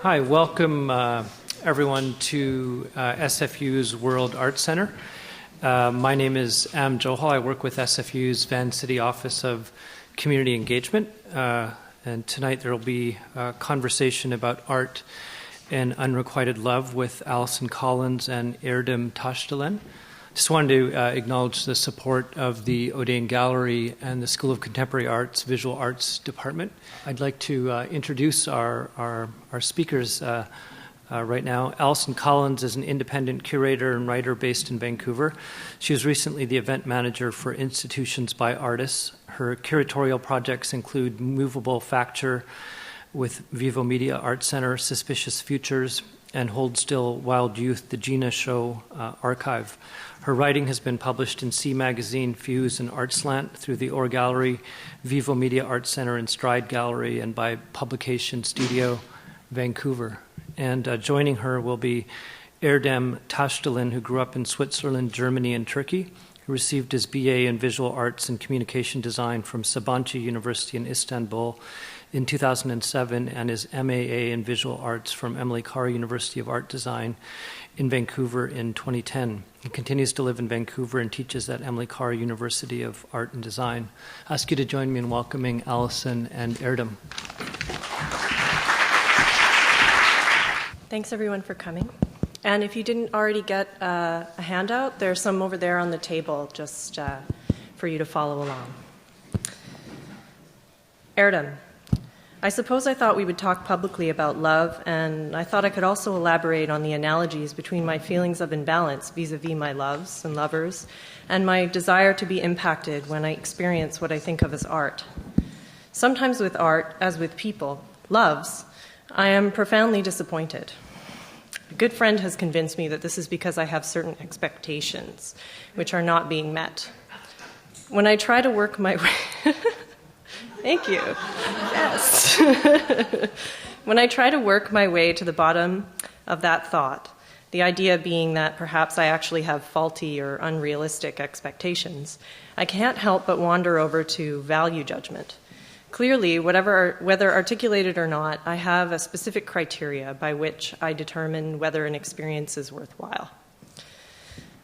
Hi, welcome everyone to SFU's World Arts Center. My name is Am Johal. I work with SFU's Van City Office of Community Engagement. And tonight there will be a conversation about art and unrequited love with Allison Collins and Erdem Taşdelen. Just wanted to acknowledge the support of the Odeon Gallery and the School of Contemporary Arts Visual Arts Department. I'd like to introduce our speakers right now. Allison Collins is an independent curator and writer based in Vancouver. She was recently the event manager for Institutions by Artists. Her curatorial projects include Movable Facture with Vivo Media Art Center, Suspicious Futures, and Hold Still Wild Youth, the Gina Show archive. Her writing has been published in C Magazine, Fuse, and Artslant through the Or Gallery, Vivo Media Art Center, and Stride Gallery, and by Publication Studio Vancouver. And joining her will be Erdem Taşdelen, who grew up in Switzerland, Germany, and Turkey, who received his BA in Visual Arts and Communication Design from Sabancı University in Istanbul in 2007, and his MAA in Visual Arts from Emily Carr University of Art Design in Vancouver in 2010. He continues to live in Vancouver and teaches at Emily Carr University of Art and Design. I ask you to join me in welcoming Allison and Erdem. Thanks everyone for coming. And if you didn't already get a handout, there's some over there on the table just for you to follow along. Erdem. I suppose I thought we would talk publicly about love, and I thought I could also elaborate on the analogies between my feelings of imbalance vis-a-vis my loves and lovers, and my desire to be impacted when I experience what I think of as art. Sometimes with art, as with people, loves, I am profoundly disappointed. A good friend has convinced me that this is because I have certain expectations which are not being met. When I try to work my way... Thank you. Yes. When I try to work my way to the bottom of that thought, the idea being that perhaps I actually have faulty or unrealistic expectations, I can't help but wander over to value judgment. Clearly, whether articulated or not, I have a specific criteria by which I determine whether an experience is worthwhile.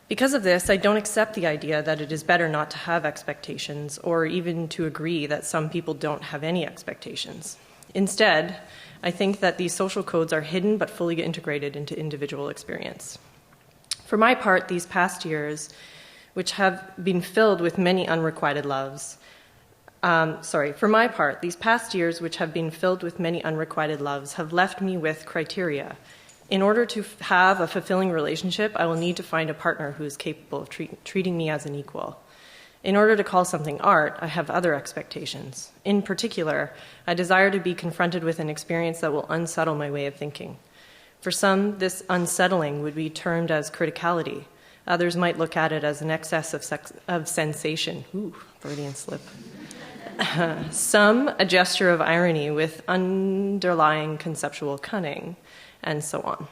Because of this, I don't accept the idea that it is better not to have expectations, or even to agree that some people don't have any expectations. Instead, I think that these social codes are hidden but fully integrated into individual experience. For my part, these past years, which have been filled with many unrequited loves, have left me with criteria. In order to have a fulfilling relationship, I will need to find a partner who is capable of treating me as an equal. In order to call something art, I have other expectations. In particular, I desire to be confronted with an experience that will unsettle my way of thinking. For some, this unsettling would be termed as criticality. Others might look at it as an excess of sensation. Ooh, Freudian slip. Some, a gesture of irony with underlying conceptual cunning, and so on.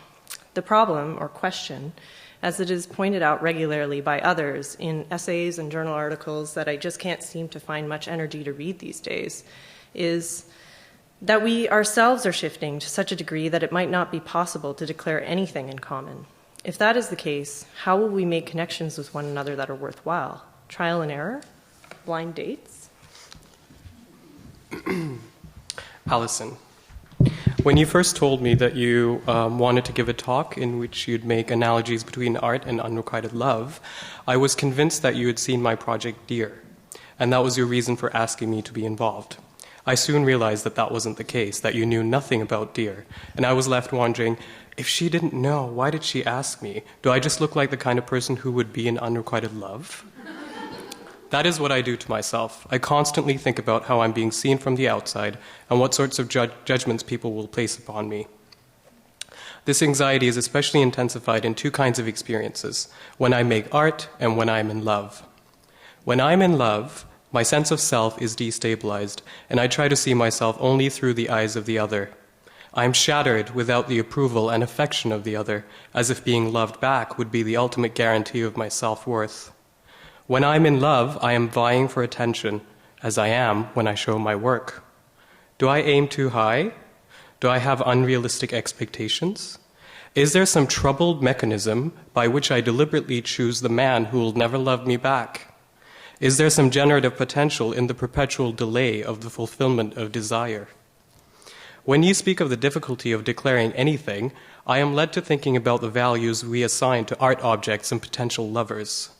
The problem, or question, as it is pointed out regularly by others in essays and journal articles that I just can't seem to find much energy to read these days, is that we ourselves are shifting to such a degree that it might not be possible to declare anything in common. If that is the case, how will we make connections with one another that are worthwhile? Trial and error? Blind dates? Allison, when you first told me that you wanted to give a talk in which you'd make analogies between art and unrequited love, I was convinced that you had seen my project Dear, and that was your reason for asking me to be involved. I soon realized that that wasn't the case, that you knew nothing about Dear, and I was left wondering, if she didn't know, why did she ask me? Do I just look like the kind of person who would be in unrequited love? That is what I do to myself. I constantly think about how I'm being seen from the outside and what sorts of judgments people will place upon me. This anxiety is especially intensified in two kinds of experiences, when I make art and when I'm in love. When I'm in love, my sense of self is destabilized, and I try to see myself only through the eyes of the other. I am shattered without the approval and affection of the other, as if being loved back would be the ultimate guarantee of my self-worth. When I'm in love, I am vying for attention, as I am when I show my work. Do I aim too high? Do I have unrealistic expectations? Is there some troubled mechanism by which I deliberately choose the man who will never love me back? Is there some generative potential in the perpetual delay of the fulfillment of desire? When you speak of the difficulty of declaring anything, I am led to thinking about the values we assign to art objects and potential lovers.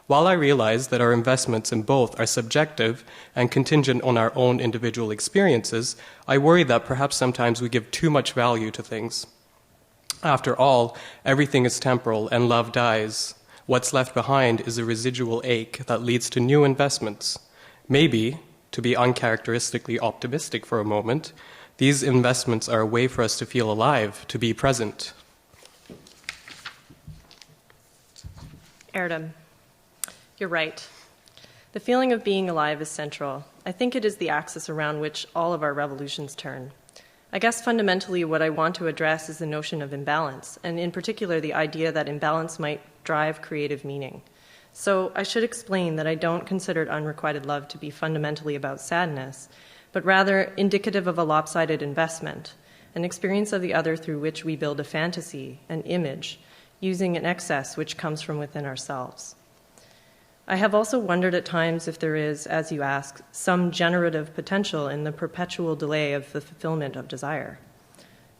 While I realize that our investments in both are subjective and contingent on our own individual experiences, I worry that perhaps sometimes we give too much value to things. After all, everything is temporal and love dies. What's left behind is a residual ache that leads to new investments. Maybe, to be uncharacteristically optimistic for a moment, these investments are a way for us to feel alive, to be present. Erdem. You're right. The feeling of being alive is central. I think it is the axis around which all of our revolutions turn. I guess fundamentally what I want to address is the notion of imbalance, and in particular the idea that imbalance might drive creative meaning. So I should explain that I don't consider unrequited love to be fundamentally about sadness, but rather indicative of a lopsided investment, an experience of the other through which we build a fantasy, an image, using an excess which comes from within ourselves. I have also wondered at times if there is, as you ask, some generative potential in the perpetual delay of the fulfillment of desire.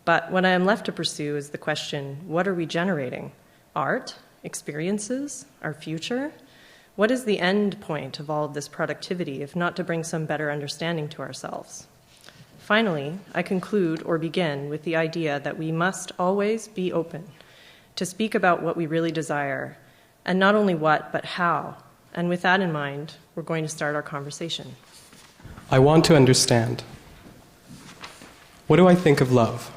But what I am left to pursue is the question, what are we generating? Art? Experiences? Our future? What is the end point of all of this productivity, if not to bring some better understanding to ourselves? Finally, I conclude or begin with the idea that we must always be open to speak about what we really desire, and not only what, but how. And with that in mind, we're going to start our conversation. I want to understand. What do I think of love?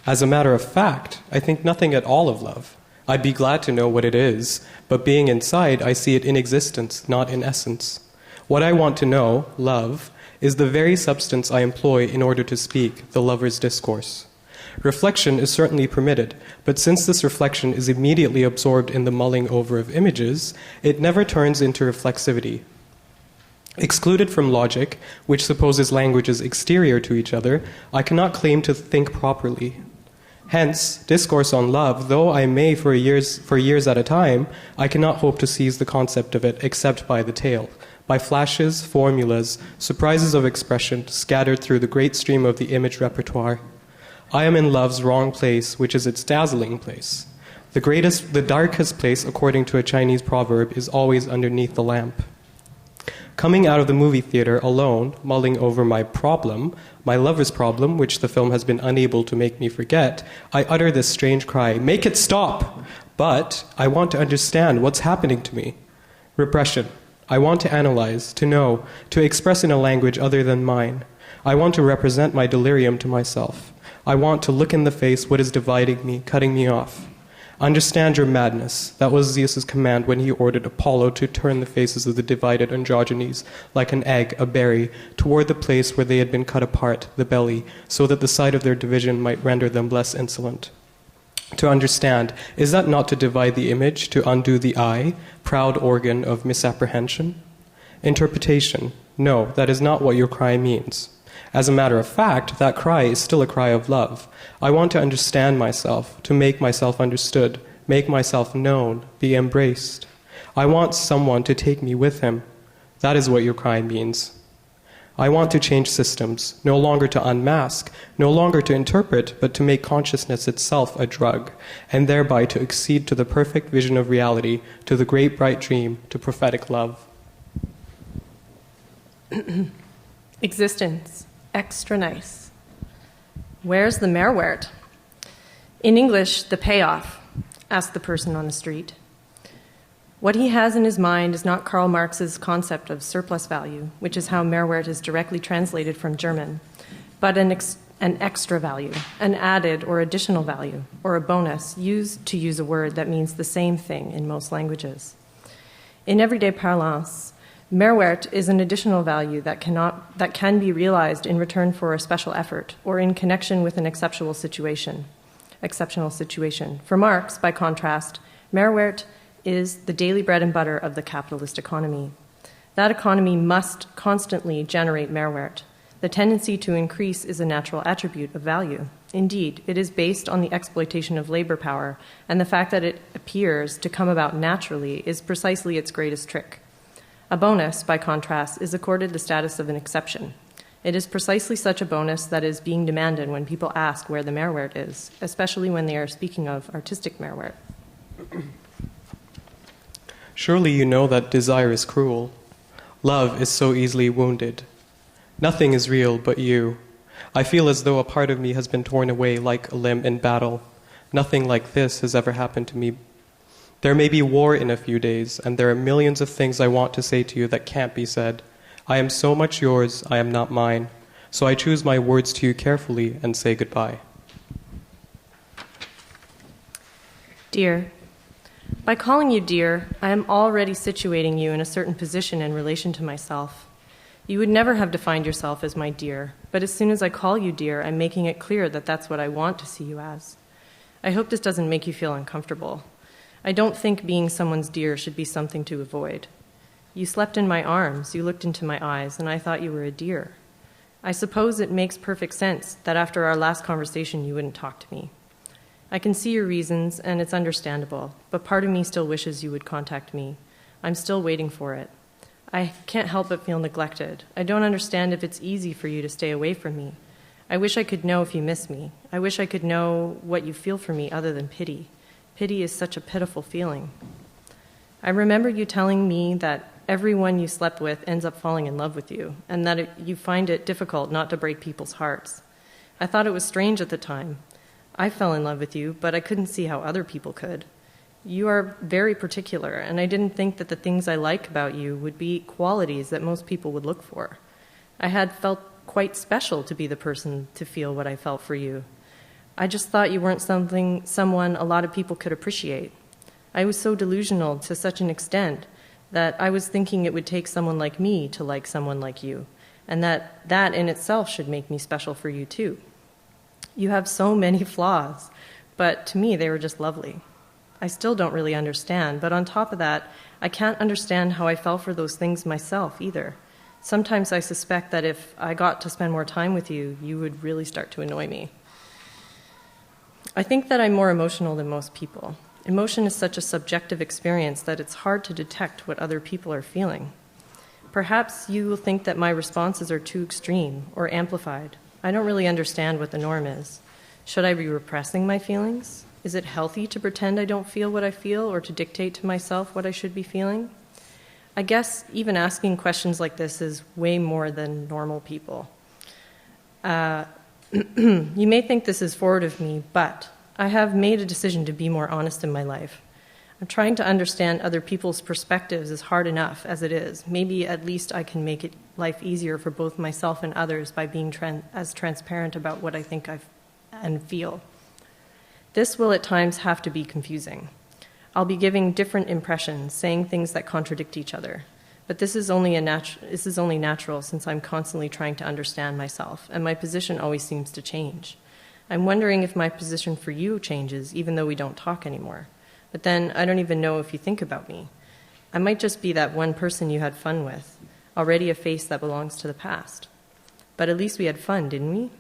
As a matter of fact, I think nothing at all of love. I'd be glad to know what it is, but being inside, I see it in existence, not in essence. What I want to know, love, is the very substance I employ in order to speak, the lover's discourse. Reflection is certainly permitted, but since this reflection is immediately absorbed in the mulling over of images, it never turns into reflexivity. Excluded from logic, which supposes languages exterior to each other, I cannot claim to think properly. Hence, discourse on love, though I may for years at a time, I cannot hope to seize the concept of it except by the tail, by flashes, formulas, surprises of expression scattered through the great stream of the image repertoire. I am in love's wrong place, which is its dazzling place. The darkest place, according to a Chinese proverb, is always underneath the lamp. Coming out of the movie theater alone, mulling over my problem, my lover's problem, which the film has been unable to make me forget, I utter this strange cry, "Make it stop!" But I want to understand what's happening to me. Repression. I want to analyze, to know, to express in a language other than mine. I want to represent my delirium to myself. I want to look in the face what is dividing me, cutting me off. Understand your madness. That was Zeus's command when he ordered Apollo to turn the faces of the divided androgynes, like an egg, a berry, toward the place where they had been cut apart, the belly, so that the sight of their division might render them less insolent. To understand, is that not to divide the image, to undo the eye, proud organ of misapprehension? Interpretation. No, that is not what your cry means. As a matter of fact, that cry is still a cry of love. I want to understand myself, to make myself understood, make myself known, be embraced. I want someone to take me with him. That is what your cry means. I want to change systems, no longer to unmask, no longer to interpret, but to make consciousness itself a drug, and thereby to accede to the perfect vision of reality, to the great bright dream, to prophetic love. Existence. Extra nice. Where's the Mehrwert? In English, the payoff, asked the person on the street. What he has in his mind is not Karl Marx's concept of surplus value, which is how Mehrwert is directly translated from German, but an extra value, an added or additional value, or a bonus, used to use a word that means the same thing in most languages. In everyday parlance, Mehrwert is an additional value that can be realized in return for a special effort or in connection with an exceptional situation. For Marx, by contrast, Mehrwert is the daily bread and butter of the capitalist economy. That economy must constantly generate Mehrwert. The tendency to increase is a natural attribute of value. Indeed, it is based on the exploitation of labor power, and the fact that it appears to come about naturally is precisely its greatest trick. A bonus, by contrast, is accorded the status of an exception. It is precisely such a bonus that is being demanded when people ask where the Mehrwert is, especially when they are speaking of artistic Mehrwert. Surely you know that desire is cruel. Love is so easily wounded. Nothing is real but you. I feel as though a part of me has been torn away like a limb in battle. Nothing like this has ever happened to me. There may be war in a few days, and there are millions of things I want to say to you that can't be said. I am so much yours, I am not mine. So I choose my words to you carefully and say goodbye. Dear, by calling you dear, I am already situating you in a certain position in relation to myself. You would never have defined yourself as my dear, but as soon as I call you dear, I'm making it clear that that's what I want to see you as. I hope this doesn't make you feel uncomfortable. I don't think being someone's dear should be something to avoid. You slept in my arms, you looked into my eyes, and I thought you were a dear. I suppose it makes perfect sense that after our last conversation you wouldn't talk to me. I can see your reasons, and it's understandable, but part of me still wishes you would contact me. I'm still waiting for it. I can't help but feel neglected. I don't understand if it's easy for you to stay away from me. I wish I could know if you miss me. I wish I could know what you feel for me other than pity. Pity is such a pitiful feeling. I remember you telling me that everyone you slept with ends up falling in love with you, and that you find it difficult not to break people's hearts. I thought it was strange at the time. I fell in love with you, but I couldn't see how other people could. You are very particular, and I didn't think that the things I like about you would be qualities that most people would look for. I had felt quite special to be the person to feel what I felt for you. I just thought you weren't someone a lot of people could appreciate. I was so delusional to such an extent that I was thinking it would take someone like me to like someone like you, and that in itself should make me special for you too. You have so many flaws, but to me they were just lovely. I still don't really understand, but on top of that, I can't understand how I fell for those things myself either. Sometimes I suspect that if I got to spend more time with you, you would really start to annoy me. I think that I'm more emotional than most people. Emotion is such a subjective experience that it's hard to detect what other people are feeling. Perhaps you will think that my responses are too extreme or amplified. I don't really understand what the norm is. Should I be repressing my feelings? Is it healthy to pretend I don't feel what I feel or to dictate to myself what I should be feeling? I guess even asking questions like this is way more than normal people. You may think this is forward of me, but I have made a decision to be more honest in my life. I'm trying to understand other people's perspectives is hard enough as it is. Maybe at least I can make life easier for both myself and others by being as transparent about what I think and feel. This will at times have to be confusing. I'll be giving different impressions, saying things that contradict each other. But this is only natural since I'm constantly trying to understand myself, and my position always seems to change. I'm wondering if my position for you changes, even though we don't talk anymore. But then I don't even know if you think about me. I might just be that one person you had fun with, already a face that belongs to the past. But at least we had fun, didn't we?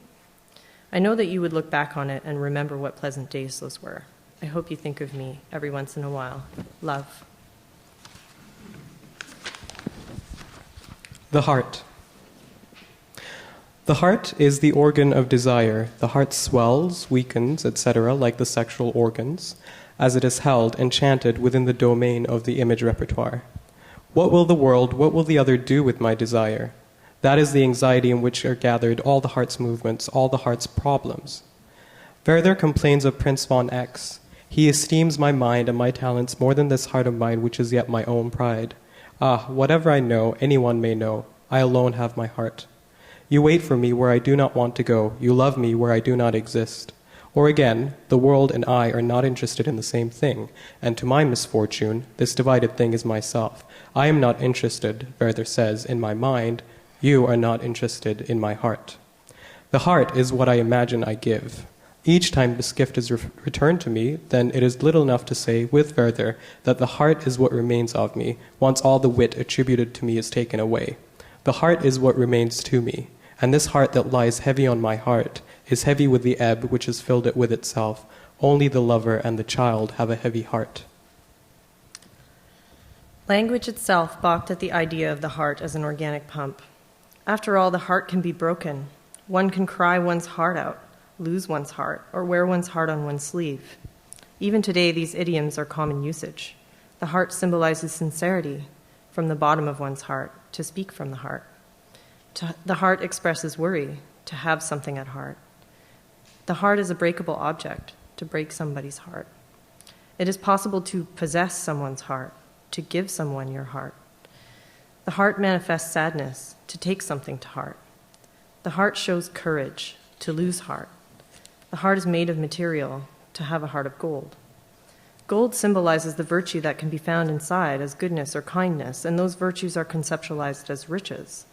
I know that you would look back on it and remember what pleasant days those were. I hope you think of me every once in a while. Love. The heart. The heart is the organ of desire. The heart swells, weakens, etc., like the sexual organs, as it is held, enchanted within the domain of the image repertoire. What will the world, what will the other do with my desire? That is the anxiety in which are gathered all the heart's movements, all the heart's problems. Werther complains of Prince von X. He esteems my mind and my talents more than this heart of mine, which is yet my own pride. Ah, whatever I know, anyone may know. I alone have my heart. You wait for me where I do not want to go. You love me where I do not exist. Or again, the world and I are not interested in the same thing, and to my misfortune, this divided thing is myself. I am not interested, Werther says, in my mind. You are not interested in my heart. The heart is what I imagine I give. Each time this gift is returned to me, then it is little enough to say, with Werther, that the heart is what remains of me, once all the wit attributed to me is taken away. The heart is what remains to me, And this heart that lies heavy on my heart is heavy with the ebb which has filled it with itself. Only the lover and the child have a heavy heart. Language itself balked at the idea of the heart as an organic pump. After all, the heart can be broken. One can cry one's heart out, lose one's heart, or wear one's heart on one's sleeve. Even today, these idioms are common usage. The heart symbolizes sincerity, from the bottom of one's heart, to speak from the heart. The heart expresses worry, to have something at heart. The heart is a breakable object, to break somebody's heart. It is possible to possess someone's heart, to give someone your heart. The heart manifests sadness, to take something to heart. The heart shows courage, to lose heart. The heart is made of material, to have a heart of gold. Gold symbolizes the virtue that can be found inside as goodness or kindness, and those virtues are conceptualized as riches.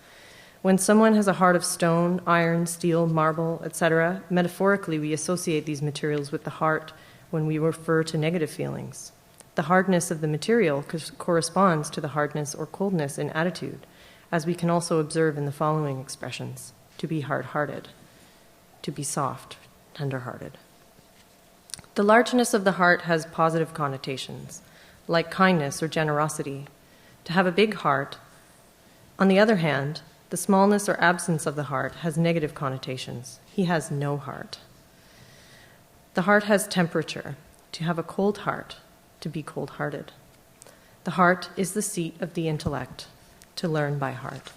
When someone has a heart of stone, iron, steel, marble, etc., metaphorically we associate these materials with the heart when we refer to negative feelings. The hardness of the material corresponds to the hardness or coldness in attitude, as we can also observe in the following expressions: to be hard-hearted, to be soft, tender-hearted. The largeness of the heart has positive connotations, like kindness or generosity. To have a big heart, on the other hand, the smallness or absence of the heart has negative connotations. He has no heart. The heart has temperature. To have a cold heart, to be cold-hearted. The heart is the seat of the intellect, to learn by heart.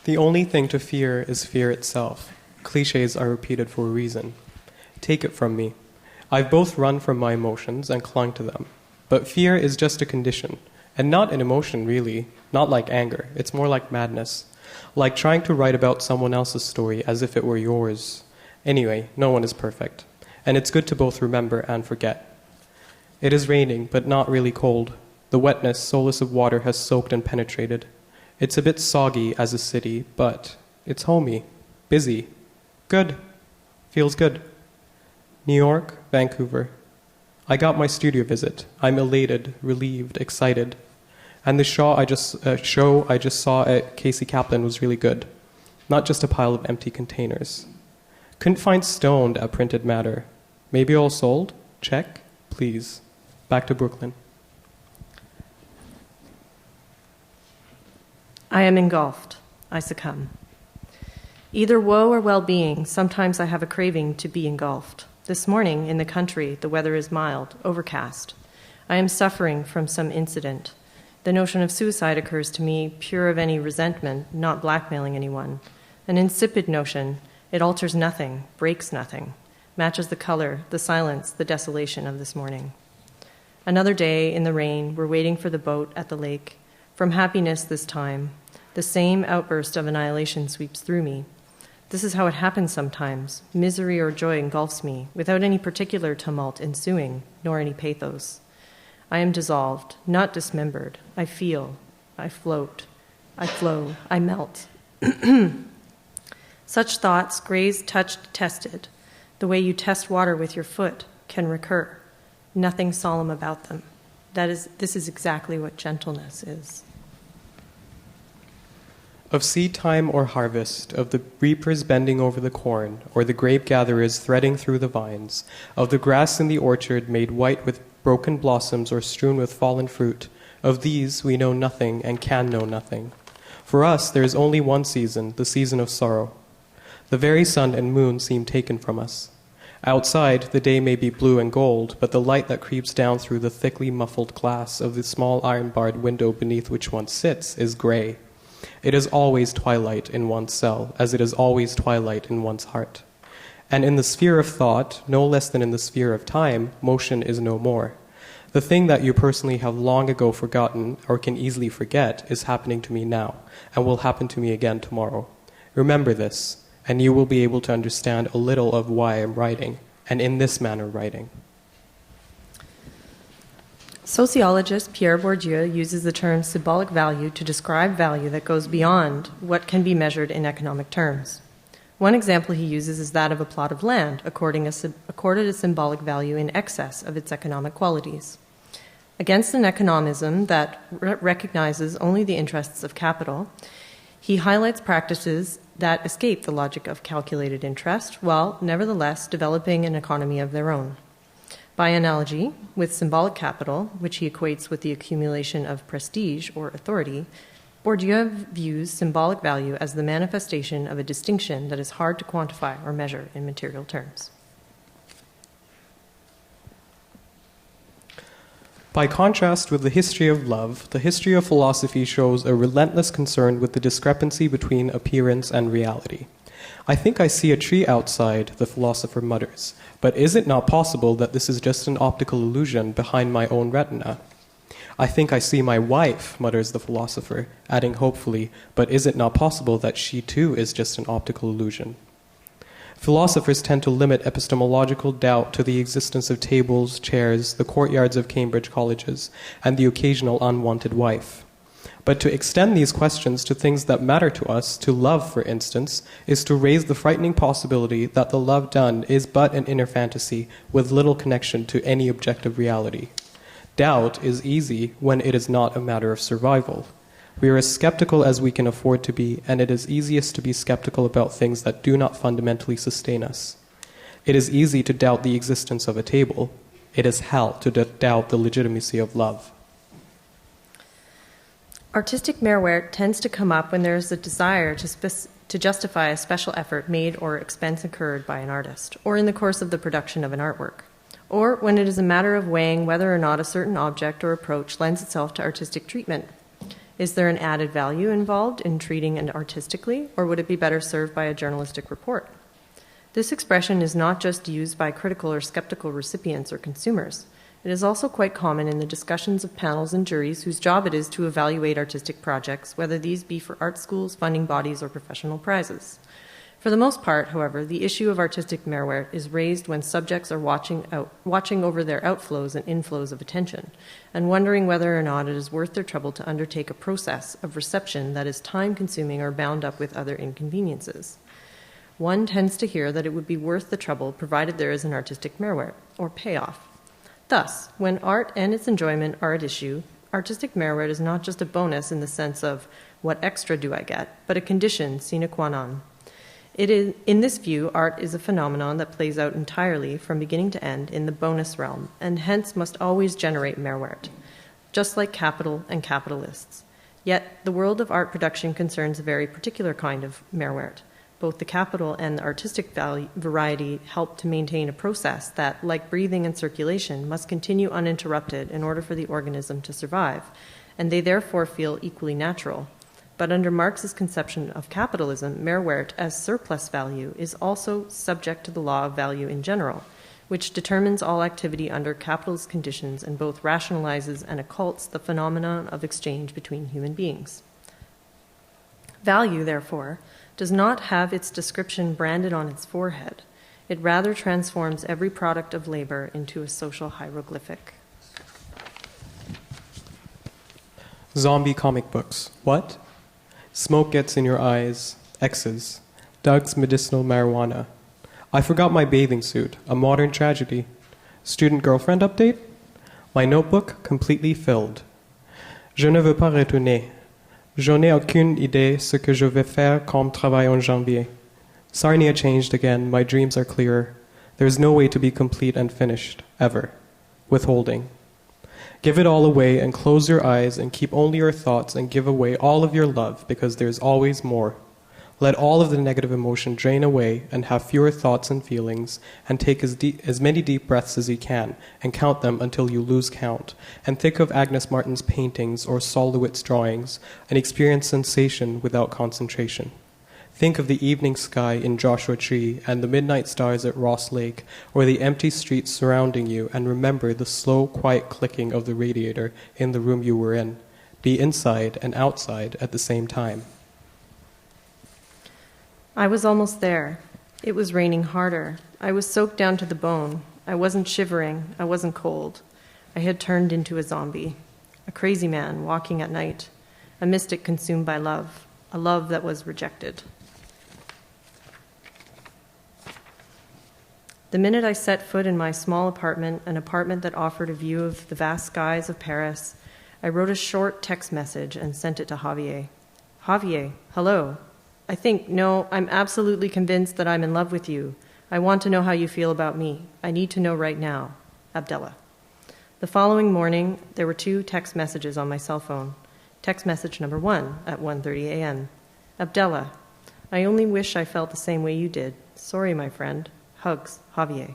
The only thing to fear is fear itself. Clichés are repeated for a reason. Take it from me. I've both run from my emotions and clung to them. But fear is just a condition, and not an emotion, really. Not like anger. It's more like madness. Like trying to write about someone else's story as if it were yours. Anyway, no one is perfect. And it's good to both remember and forget. It is raining, but not really cold. The wetness, soulless of water, has soaked and penetrated. It's a bit soggy as a city, but it's homey, busy, good, feels good. New York, Vancouver. I got my studio visit. I'm elated, relieved, excited. And the show I just saw at Casey Kaplan was really good. Not just a pile of empty containers. Couldn't find stoned at Printed Matter. Maybe all sold? Check, please. Back to Brooklyn. I am engulfed. I succumb. Either woe or well-being, sometimes I have a craving to be engulfed. This morning, in the country, the weather is mild, overcast. I am suffering from some incident. The notion of suicide occurs to me pure of any resentment, not blackmailing anyone. An insipid notion, it alters nothing, breaks nothing, matches the color, the silence, the desolation of this morning. Another day in the rain, we're waiting for the boat at the lake. From happiness this time, the same outburst of annihilation sweeps through me. This is how it happens sometimes. Misery or joy engulfs me, without any particular tumult ensuing, nor any pathos. I am dissolved, not dismembered. I feel, I float, I flow, I melt. Such thoughts, grazed, touched, tested, the way you test water with your foot, can recur. Nothing solemn about them. This is exactly what gentleness is. Of seed time or harvest, of the reapers bending over the corn, or the grape gatherers threading through the vines, of the grass in the orchard made white with broken blossoms or strewn with fallen fruit, of these we know nothing and can know nothing. For us there is only one season, the season of sorrow. The very sun and moon seem taken from us. Outside, the day may be blue and gold, but the light that creeps down through the thickly muffled glass of the small iron-barred window beneath which one sits is gray. It is always twilight in one's cell, as it is always twilight in one's heart. And in the sphere of thought, no less than in the sphere of time, motion is no more. The thing that you personally have long ago forgotten, or can easily forget, is happening to me now, and will happen to me again tomorrow. Remember this, and you will be able to understand a little of why I am writing, and in this manner writing. Sociologist Pierre Bourdieu uses the term symbolic value to describe value that goes beyond what can be measured in economic terms. One example he uses is that of a plot of land accorded a symbolic value in excess of its economic qualities. Against an economism that recognizes only the interests of capital, he highlights practices that escape the logic of calculated interest, while nevertheless developing an economy of their own. By analogy, with symbolic capital, which he equates with the accumulation of prestige or authority, Badiou views symbolic value as the manifestation of a distinction that is hard to quantify or measure in material terms. By contrast with the history of love, the history of philosophy shows a relentless concern with the discrepancy between appearance and reality. I think I see a tree outside, the philosopher mutters, but is it not possible that this is just an optical illusion behind my own retina? I think I see my wife, mutters the philosopher, adding hopefully, but is it not possible that she too is just an optical illusion? Philosophers tend to limit epistemological doubt to the existence of tables, chairs, the courtyards of Cambridge colleges, and the occasional unwanted wife. But to extend these questions to things that matter to us, to love, for instance, is to raise the frightening possibility that the love done is but an inner fantasy with little connection to any objective reality. Doubt is easy when it is not a matter of survival. We are as skeptical as we can afford to be, and it is easiest to be skeptical about things that do not fundamentally sustain us. It is easy to doubt the existence of a table. It is hell to doubt the legitimacy of love. Artistic merit tends to come up when there is a desire to justify a special effort made or expense incurred by an artist, or in the course of the production of an artwork, or when it is a matter of weighing whether or not a certain object or approach lends itself to artistic treatment. Is there an added value involved in treating it artistically, or would it be better served by a journalistic report? This expression is not just used by critical or skeptical recipients or consumers. It is also quite common in the discussions of panels and juries whose job it is to evaluate artistic projects, whether these be for art schools, funding bodies, or professional prizes. For the most part, however, the issue of artistic merit is raised when subjects are watching over their outflows and inflows of attention, and wondering whether or not it is worth their trouble to undertake a process of reception that is time-consuming or bound up with other inconveniences. One tends to hear that it would be worth the trouble provided there is an artistic merit, or payoff. Thus, when art and its enjoyment are at issue, artistic merit is not just a bonus in the sense of, what extra do I get, but a condition sine qua non. In this view, art is a phenomenon that plays out entirely from beginning to end in the bonus realm, and hence must always generate merit, just like capital and capitalists. Yet, the world of art production concerns a very particular kind of merit. Both the capital and the artistic variety help to maintain a process that, like breathing and circulation, must continue uninterrupted in order for the organism to survive, and they therefore feel equally natural. But under Marx's conception of capitalism, merit as surplus value is also subject to the law of value in general, which determines all activity under capitalist conditions and both rationalizes and occults the phenomenon of exchange between human beings. Value, therefore, does not have its description branded on its forehead. It rather transforms every product of labor into a social hieroglyphic. Zombie comic books. What? Smoke gets in your eyes. X's. Doug's medicinal marijuana. I forgot my bathing suit. A modern tragedy. Student girlfriend update? My notebook completely filled. Je ne veux pas retourner. Je n'ai aucune idée ce que je vais faire comme travail en janvier. Sarnia changed again. My dreams are clearer. There is no way to be complete and finished, ever. Withholding. Give it all away and close your eyes and keep only your thoughts and give away all of your love because there is always more. Let all of the negative emotion drain away and have fewer thoughts and feelings and take as many deep breaths as you can and count them until you lose count. And think of Agnes Martin's paintings or Sol LeWitt's drawings and experience sensation without concentration. Think of the evening sky in Joshua Tree and the midnight stars at Ross Lake or the empty streets surrounding you and remember the slow, quiet clicking of the radiator in the room you were in. Be inside and outside at the same time. I was almost there. It was raining harder. I was soaked down to the bone. I wasn't shivering. I wasn't cold. I had turned into a zombie, a crazy man walking at night, a mystic consumed by love, a love that was rejected. The minute I set foot in my small apartment, an apartment that offered a view of the vast skies of Paris, I wrote a short text message and sent it to Javier. Javier, hello. I'm absolutely convinced that I'm in love with you. I want to know how you feel about me. I need to know right now. Abdullah. The following morning, there were 2 text messages on my cell phone. Text message number 1 at 1:30 a.m. Abdullah, I only wish I felt the same way you did. Sorry, my friend. Hugs, Javier.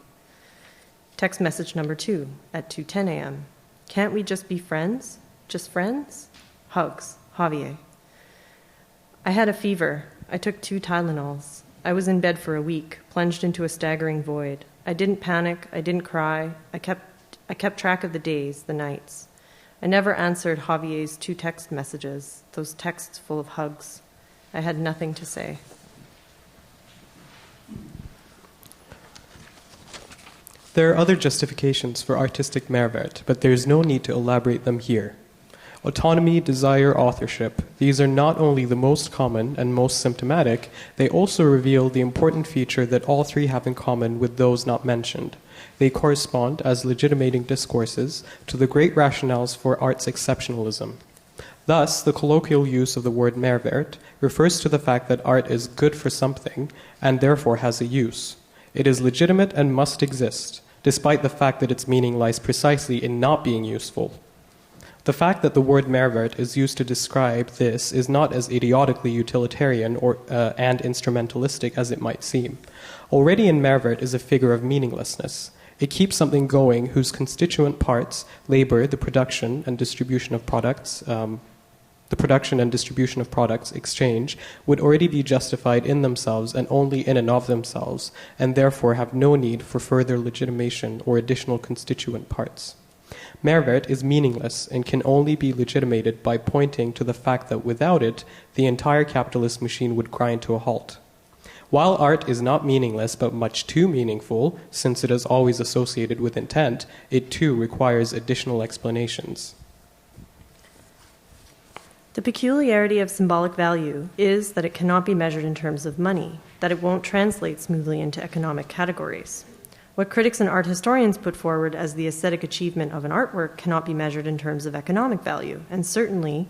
Text message number 2 at 2:10 a.m. Can't we just be friends? Just friends? Hugs, Javier. I had a fever. I took 2 Tylenols. I was in bed for a week, plunged into a staggering void. I didn't panic. I didn't cry. I kept track of the days, the nights. I never answered Javier's 2 text messages, those texts full of hugs. I had nothing to say. There are other justifications for artistic Mehrwert, but there is no need to elaborate them here. Autonomy, desire, authorship, these are not only the most common and most symptomatic, they also reveal the important feature that all 3 have in common with those not mentioned. They correspond, as legitimating discourses, to the great rationales for art's exceptionalism. Thus, the colloquial use of the word Mehrwert refers to the fact that art is good for something and therefore has a use. It is legitimate and must exist, despite the fact that its meaning lies precisely in not being useful. The fact that the word Mehrwert is used to describe this is not as idiotically utilitarian and instrumentalistic as it might seem. Already in Mehrwert is a figure of meaninglessness. It keeps something going whose constituent parts, labor, the production and distribution of products, exchange, would already be justified in themselves and only in and of themselves, and therefore have no need for further legitimation or additional constituent parts. Mehrwert is meaningless and can only be legitimated by pointing to the fact that without it, the entire capitalist machine would grind to a halt. While art is not meaningless but much too meaningful, since it is always associated with intent, it too requires additional explanations. The peculiarity of symbolic value is that it cannot be measured in terms of money, that it won't translate smoothly into economic categories. What critics and art historians put forward as the aesthetic achievement of an artwork cannot be measured in terms of economic value, and certainly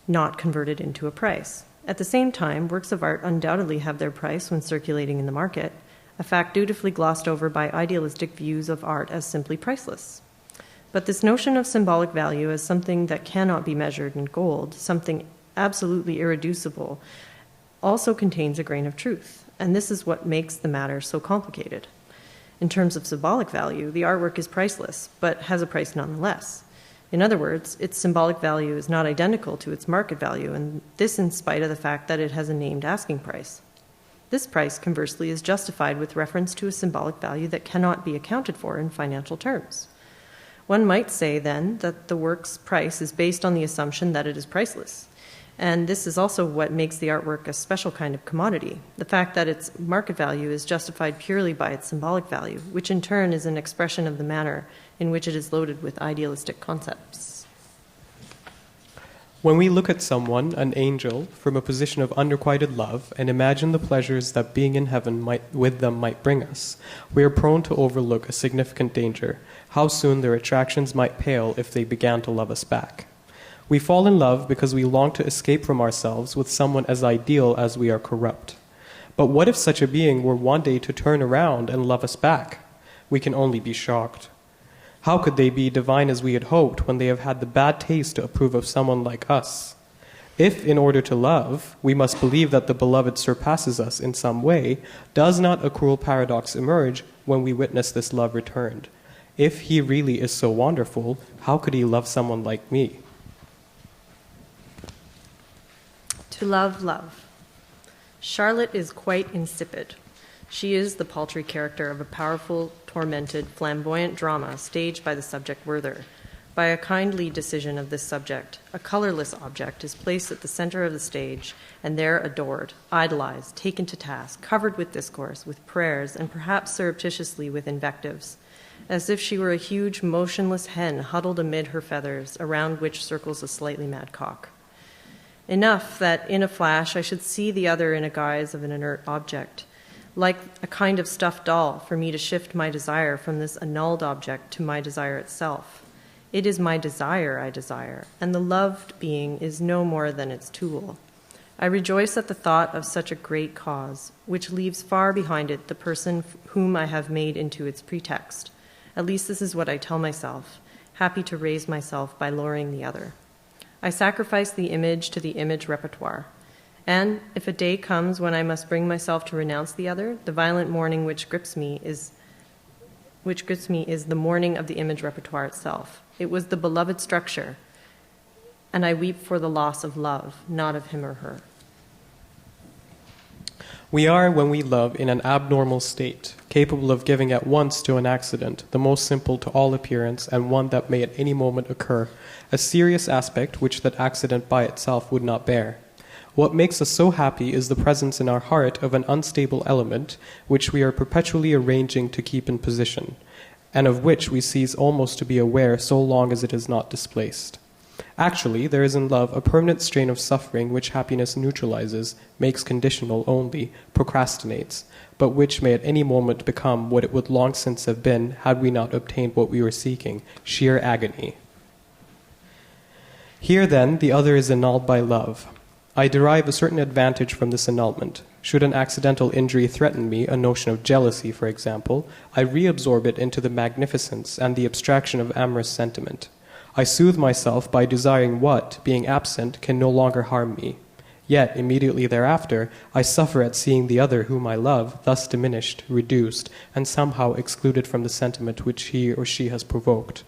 not converted into a price. At the same time, works of art undoubtedly have their price when circulating in the market, a fact dutifully glossed over by idealistic views of art as simply priceless. But this notion of symbolic value as something that cannot be measured in gold, something absolutely irreducible, also contains a grain of truth, and this is what makes the matter so complicated. In terms of symbolic value, the artwork is priceless, but has a price nonetheless. In other words, its symbolic value is not identical to its market value, and this in spite of the fact that it has a named asking price. This price, conversely, is justified with reference to a symbolic value that cannot be accounted for in financial terms. One might say, then, that the work's price is based on the assumption that it is priceless. And this is also what makes the artwork a special kind of commodity, the fact that its market value is justified purely by its symbolic value, which in turn is an expression of the manner in which it is loaded with idealistic concepts. When we look at someone, an angel, from a position of unrequited love and imagine the pleasures that being in heaven with them might bring us, we are prone to overlook a significant danger, how soon their attractions might pale if they began to love us back. We fall in love because we long to escape from ourselves with someone as ideal as we are corrupt. But what if such a being were one day to turn around and love us back? We can only be shocked. How could they be divine as we had hoped when they have had the bad taste to approve of someone like us? If, in order to love, we must believe that the beloved surpasses us in some way, does not a cruel paradox emerge when we witness this love returned? If he really is so wonderful, how could he love someone like me? To love, love. Charlotte is quite insipid. She is the paltry character of a powerful, tormented, flamboyant drama staged by the subject Werther. By a kindly decision of this subject, a colorless object is placed at the center of the stage and there adored, idolized, taken to task, covered with discourse, with prayers, and perhaps surreptitiously with invectives, as if she were a huge, motionless hen huddled amid her feathers, around which circles a slightly mad cock. Enough that in a flash I should see the other in a guise of an inert object. like a kind of stuffed doll for me to shift my desire from this annulled object to my desire itself. It is my desire I desire, and the loved being is no more than its tool. I rejoice at the thought of such a great cause, which leaves far behind it the person whom I have made into its pretext. At least this is what I tell myself, happy to raise myself by lowering the other. I sacrifice the image to the image repertoire. And if a day comes when I must bring myself to renounce the other, the violent mourning which grips me is the mourning of the image repertoire itself. It was the beloved structure, and I weep for the loss of love, not of him or her. We are, when we love, in an abnormal state, capable of giving at once to an accident, the most simple to all appearance, and one that may at any moment occur, a serious aspect which that accident by itself would not bear. What makes us so happy is the presence in our heart of an unstable element which we are perpetually arranging to keep in position, and of which we cease almost to be aware so long as it is not displaced. Actually, there is in love a permanent strain of suffering which happiness neutralizes, makes conditional only, procrastinates, but which may at any moment become what it would long since have been had we not obtained what we were seeking, sheer agony. Here, then, the other is annulled by love. I derive a certain advantage from this annulment. Should an accidental injury threaten me, a notion of jealousy, for example, I reabsorb it into the magnificence and the abstraction of amorous sentiment. I soothe myself by desiring what, being absent, can no longer harm me. Yet, immediately thereafter, I suffer at seeing the other whom I love thus diminished, reduced, and somehow excluded from the sentiment which he or she has provoked.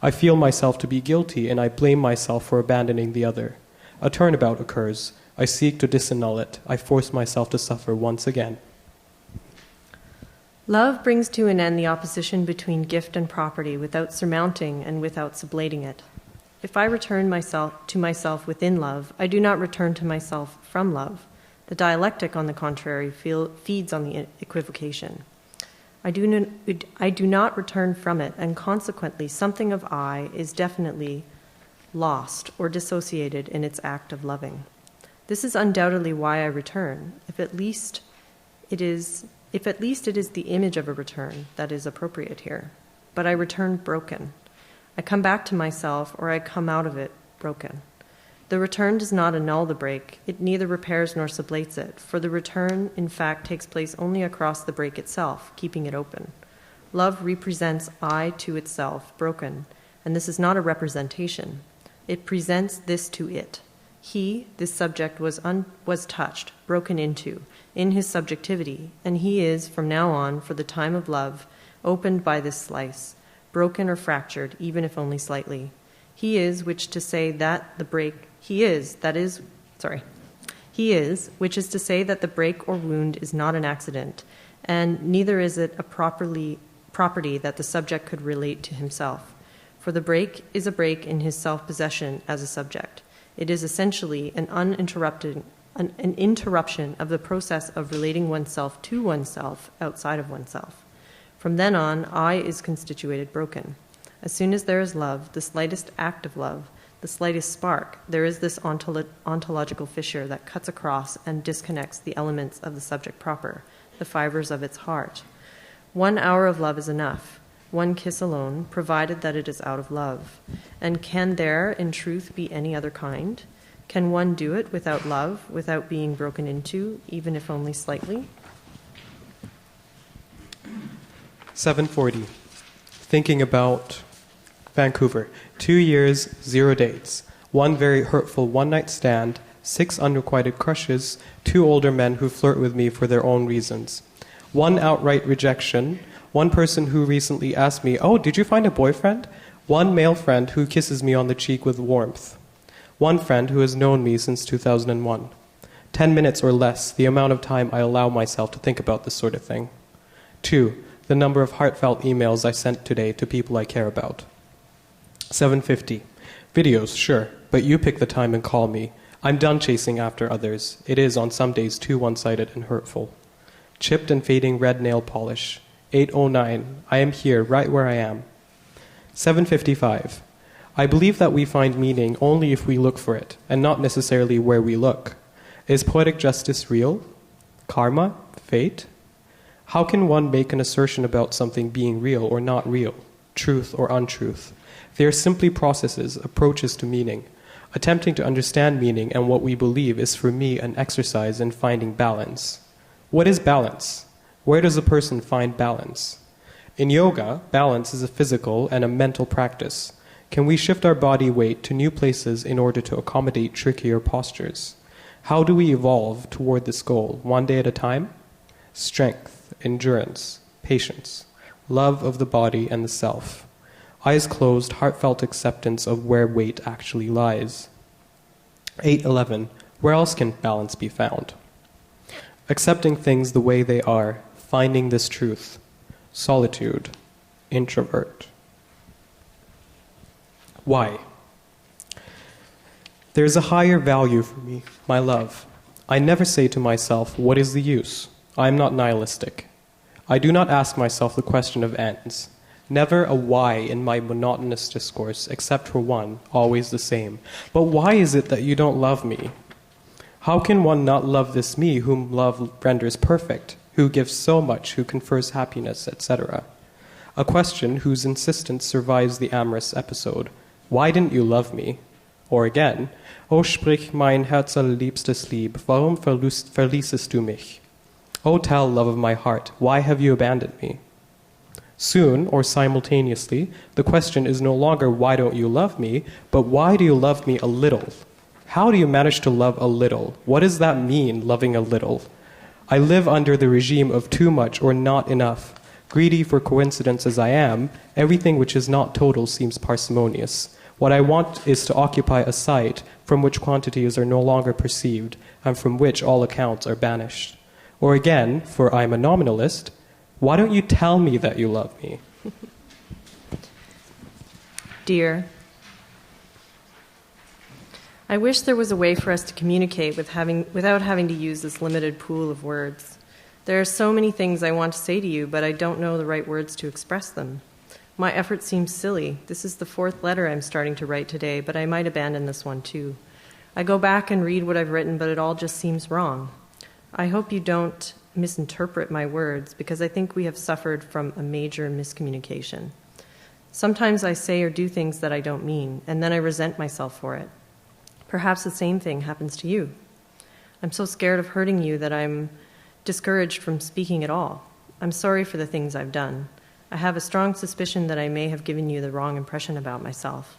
I feel myself to be guilty, and I blame myself for abandoning the other. A turnabout occurs. I seek to disannul it. I force myself to suffer once again. Love brings to an end the opposition between gift and property without surmounting and without sublating it. If I return to myself within love, I do not return to myself from love. The dialectic, on the contrary, feeds on the equivocation. I do not return from it, and consequently something of I is definitely lost or dissociated in its act of loving. This is undoubtedly why I return, if at least it is the image of a return that is appropriate here. But I return broken. I come back to myself, or I come out of it broken. The return does not annul the break. It neither repairs nor sublates it, for the return, in fact, takes place only across the break itself, keeping it open. Love represents I to itself, broken, and this is not a representation. It presents this to it. He, this subject, was touched, broken into, in his subjectivity, and he is, from now on, for the time of love, opened by this slice, broken or fractured, even if only slightly. He is, which is to say that the break or wound is not an accident, and neither is it a property that the subject could relate to himself. For the break is a break in his self-possession as a subject. It is essentially an interruption of the process of relating oneself to oneself outside of oneself. From then on, I is constituted broken. As soon as there is love, the slightest act of love, the slightest spark, there is this ontological fissure that cuts across and disconnects the elements of the subject proper, the fibers of its heart. 1 hour of love is enough. One kiss alone, provided that it is out of love. And can there, in truth, be any other kind? Can one do it without love, without being broken into, even if only slightly? 7:40. Thinking about Vancouver. 2 years, 0 dates. 1 very hurtful one-night stand, 6 unrequited crushes, 2 older men who flirt with me for their own reasons. 1 outright rejection, 1 person who recently asked me, "Oh, did you find a boyfriend?" 1 male friend who kisses me on the cheek with warmth. 1 friend who has known me since 2001. 10 minutes or less, the amount of time I allow myself to think about this sort of thing. 2, the number of heartfelt emails I sent today to people I care about. 7:50. Videos, sure, but you pick the time and call me. I'm done chasing after others. It is on some days too one-sided and hurtful. Chipped and fading red nail polish. 8:09. I am here, right where I am. 7:55. I believe that we find meaning only if we look for it, and not necessarily where we look. Is poetic justice real? Karma? Fate? How can one make an assertion about something being real or not real, truth or untruth? They are simply processes, approaches to meaning. Attempting to understand meaning and what we believe is for me an exercise in finding balance. What is balance? Where does a person find balance? In yoga, balance is a physical and a mental practice. Can we shift our body weight to new places in order to accommodate trickier postures? How do we evolve toward this goal, one day at a time? Strength, endurance, patience, love of the body and the self. Eyes closed, heartfelt acceptance of where weight actually lies. 8:11. Where else can balance be found? Accepting things the way they are, finding this truth. Solitude, introvert. Why? There is a higher value for me, my love. I never say to myself, what is the use? I am not nihilistic. I do not ask myself the question of ends. Never a why in my monotonous discourse, except for one, always the same. But why is it that you don't love me? How can one not love this me whom love renders perfect, who gives so much, who confers happiness, etc.? A question whose insistence survives the amorous episode. Why didn't you love me? Or again, O sprich mein herzallerliebstes Lieb, warum verließest du mich? O tell, love of my heart, why have you abandoned me? Soon, or simultaneously, the question is no longer why don't you love me, but why do you love me a little? How do you manage to love a little? What does that mean, loving a little? I live under the regime of too much or not enough. Greedy for coincidence as I am, everything which is not total seems parsimonious. What I want is to occupy a site from which quantities are no longer perceived and from which all accounts are banished. Or again, for I am a nominalist, why don't you tell me that you love me? Dear, I wish there was a way for us to communicate without having to use this limited pool of words. There are so many things I want to say to you, but I don't know the right words to express them. My effort seems silly. This is the 4th letter I'm starting to write today, but I might abandon this one too. I go back and read what I've written, but it all just seems wrong. I hope you don't misinterpret my words, because I think we have suffered from a major miscommunication. Sometimes I say or do things that I don't mean, and then I resent myself for it. Perhaps the same thing happens to you. I'm so scared of hurting you that I'm discouraged from speaking at all. I'm sorry for the things I've done. I have a strong suspicion that I may have given you the wrong impression about myself.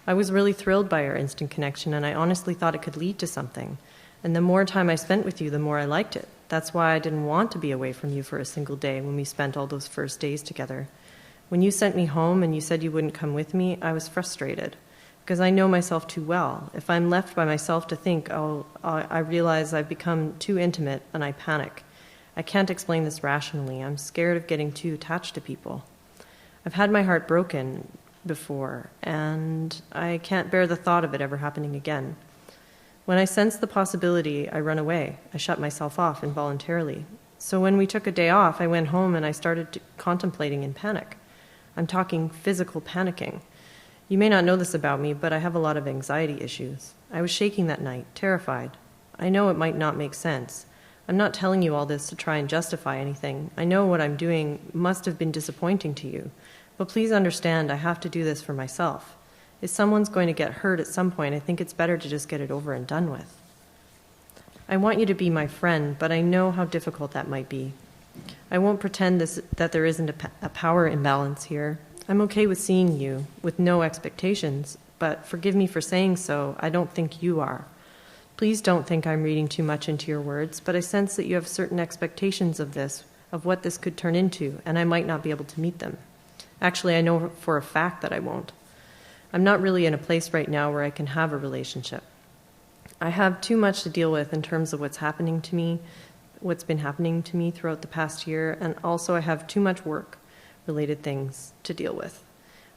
I was really thrilled by our instant connection, and I honestly thought it could lead to something. And the more time I spent with you, the more I liked it. That's why I didn't want to be away from you for a single day when we spent all those first days together. When you sent me home and you said you wouldn't come with me, I was frustrated, because I know myself too well. If I'm left by myself to think, I realize I've become too intimate, and I panic. I can't explain this rationally. I'm scared of getting too attached to people. I've had my heart broken before, and I can't bear the thought of it ever happening again. When I sense the possibility, I run away. I shut myself off involuntarily. So when we took a day off, I went home and I started contemplating in panic. I'm talking physical panicking. You may not know this about me, but I have a lot of anxiety issues. I was shaking that night, terrified. I know it might not make sense. I'm not telling you all this to try and justify anything. I know what I'm doing must have been disappointing to you. But please understand, I have to do this for myself. If someone's going to get hurt at some point, I think it's better to just get it over and done with. I want you to be my friend, but I know how difficult that might be. I won't pretend that there isn't a power imbalance here. I'm okay with seeing you, with no expectations, but forgive me for saying so, I don't think you are. Please don't think I'm reading too much into your words, but I sense that you have certain expectations of what this could turn into, and I might not be able to meet them. Actually, I know for a fact that I won't. I'm not really in a place right now where I can have a relationship. I have too much to deal with in terms of what's been happening to me throughout the past year, and also I have too much work-related things to deal with.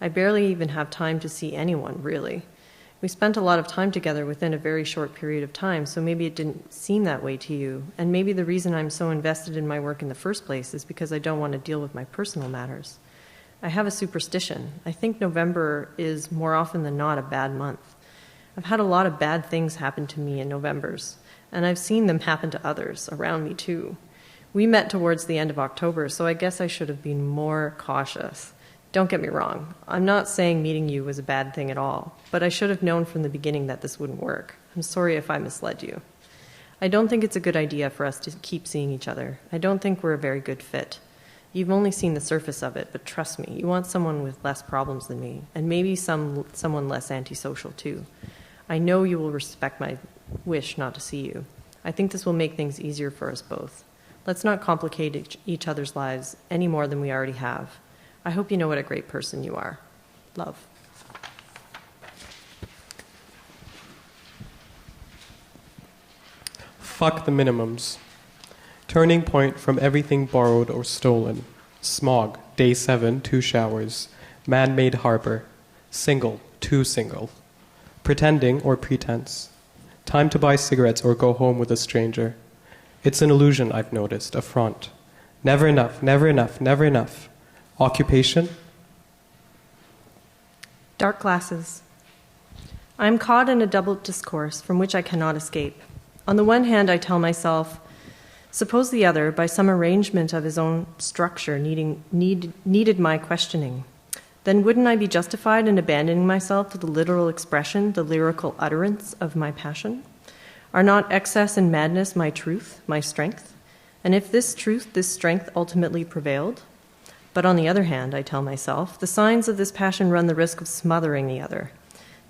I barely even have time to see anyone, really. We spent a lot of time together within a very short period of time, so maybe it didn't seem that way to you, and maybe the reason I'm so invested in my work in the first place is because I don't want to deal with my personal matters. I have a superstition. I think November is more often than not a bad month. I've had a lot of bad things happen to me in Novembers, and I've seen them happen to others around me too. We met towards the end of October, so I guess I should have been more cautious. Don't get me wrong. I'm not saying meeting you was a bad thing at all, but I should have known from the beginning that this wouldn't work. I'm sorry if I misled you. I don't think it's a good idea for us to keep seeing each other. I don't think we're a very good fit. You've only seen the surface of it, but trust me, you want someone with less problems than me, and maybe someone less antisocial too. I know you will respect my wish not to see you. I think this will make things easier for us both. Let's not complicate each other's lives any more than we already have. I hope you know what a great person you are. Love. Fuck the minimums. Turning point from everything borrowed or stolen. Smog, day 7, 2 showers. Man-made harbor. Single, 2 single. Pretending or pretense. Time to buy cigarettes or go home with a stranger. It's an illusion, I've noticed, a front. Never enough, never enough, never enough. Occupation? Dark glasses. I am caught in a double discourse from which I cannot escape. On the one hand, I tell myself, suppose the other, by some arrangement of his own structure, needed my questioning. Then wouldn't I be justified in abandoning myself to the literal expression, the lyrical utterance of my passion? Are not excess and madness my truth, my strength? And if this truth, this strength ultimately prevailed? But on the other hand, I tell myself, the signs of this passion run the risk of smothering the other.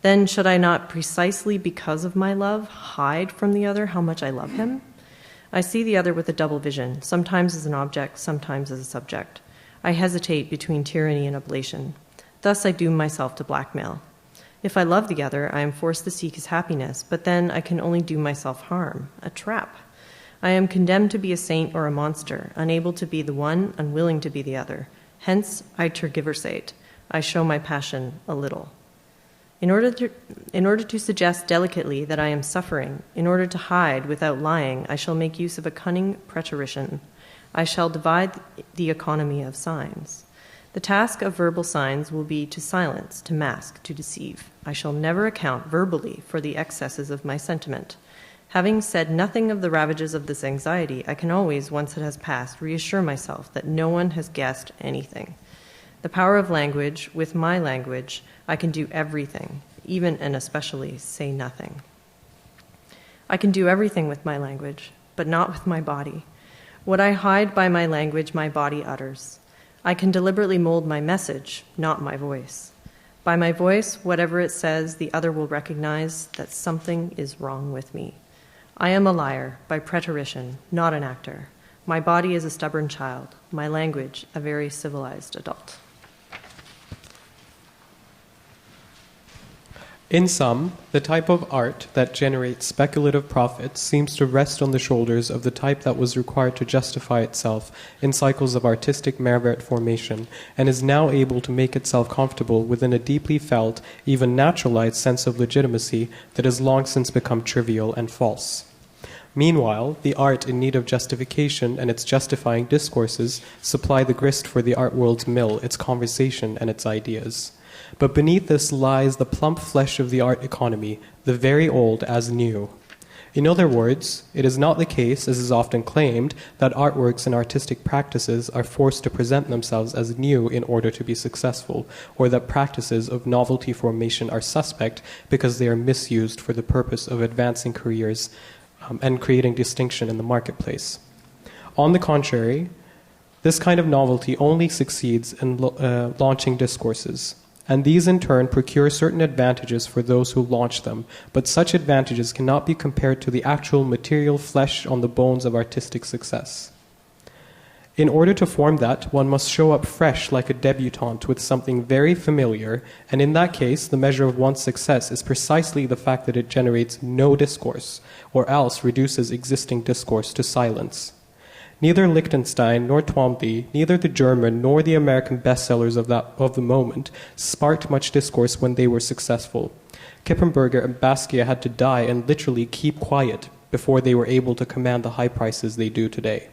Then should I not, precisely because of my love, hide from the other how much I love him? I see the other with a double vision, sometimes as an object, sometimes as a subject. I hesitate between tyranny and oblation. Thus I doom myself to blackmail. If I love the other, I am forced to seek his happiness, but then I can only do myself harm, a trap. I am condemned to be a saint or a monster, unable to be the one, unwilling to be the other. Hence, I tergiversate. I show my passion a little. In order to suggest delicately that I am suffering, in order to hide without lying, I shall make use of a cunning preterition. I shall divide the economy of signs. The task of verbal signs will be to silence, to mask, to deceive. I shall never account verbally for the excesses of my sentiment. Having said nothing of the ravages of this anxiety, I can always, once it has passed, reassure myself that no one has guessed anything. The power of language, with my language, I can do everything, even and especially say nothing. I can do everything with my language, but not with my body. What I hide by my language, my body utters. I can deliberately mold my message, not my voice. By my voice, whatever it says, the other will recognize that something is wrong with me. I am a liar, by preterition, not an actor. My body is a stubborn child, my language a very civilized adult. In sum, the type of art that generates speculative profits seems to rest on the shoulders of the type that was required to justify itself in cycles of artistic merit formation and is now able to make itself comfortable within a deeply felt, even naturalized sense of legitimacy that has long since become trivial and false. Meanwhile, the art in need of justification and its justifying discourses supply the grist for the art world's mill, its conversation and its ideas. But beneath this lies the plump flesh of the art economy, the very old as new. In other words, it is not the case, as is often claimed, that artworks and artistic practices are forced to present themselves as new in order to be successful, or that practices of novelty formation are suspect because they are misused for the purpose of advancing careers and creating distinction in the marketplace. On the contrary, this kind of novelty only succeeds in launching discourses. And these in turn procure certain advantages for those who launch them, but such advantages cannot be compared to the actual material flesh on the bones of artistic success. In order to form that, one must show up fresh like a debutante with something very familiar, and in that case, the measure of one's success is precisely the fact that it generates no discourse, or else reduces existing discourse to silence. Neither Liechtenstein nor Twombly, neither the German nor the American bestsellers of the moment sparked much discourse when they were successful. Kippenberger and Basquiat had to die and literally keep quiet before they were able to command the high prices they do today.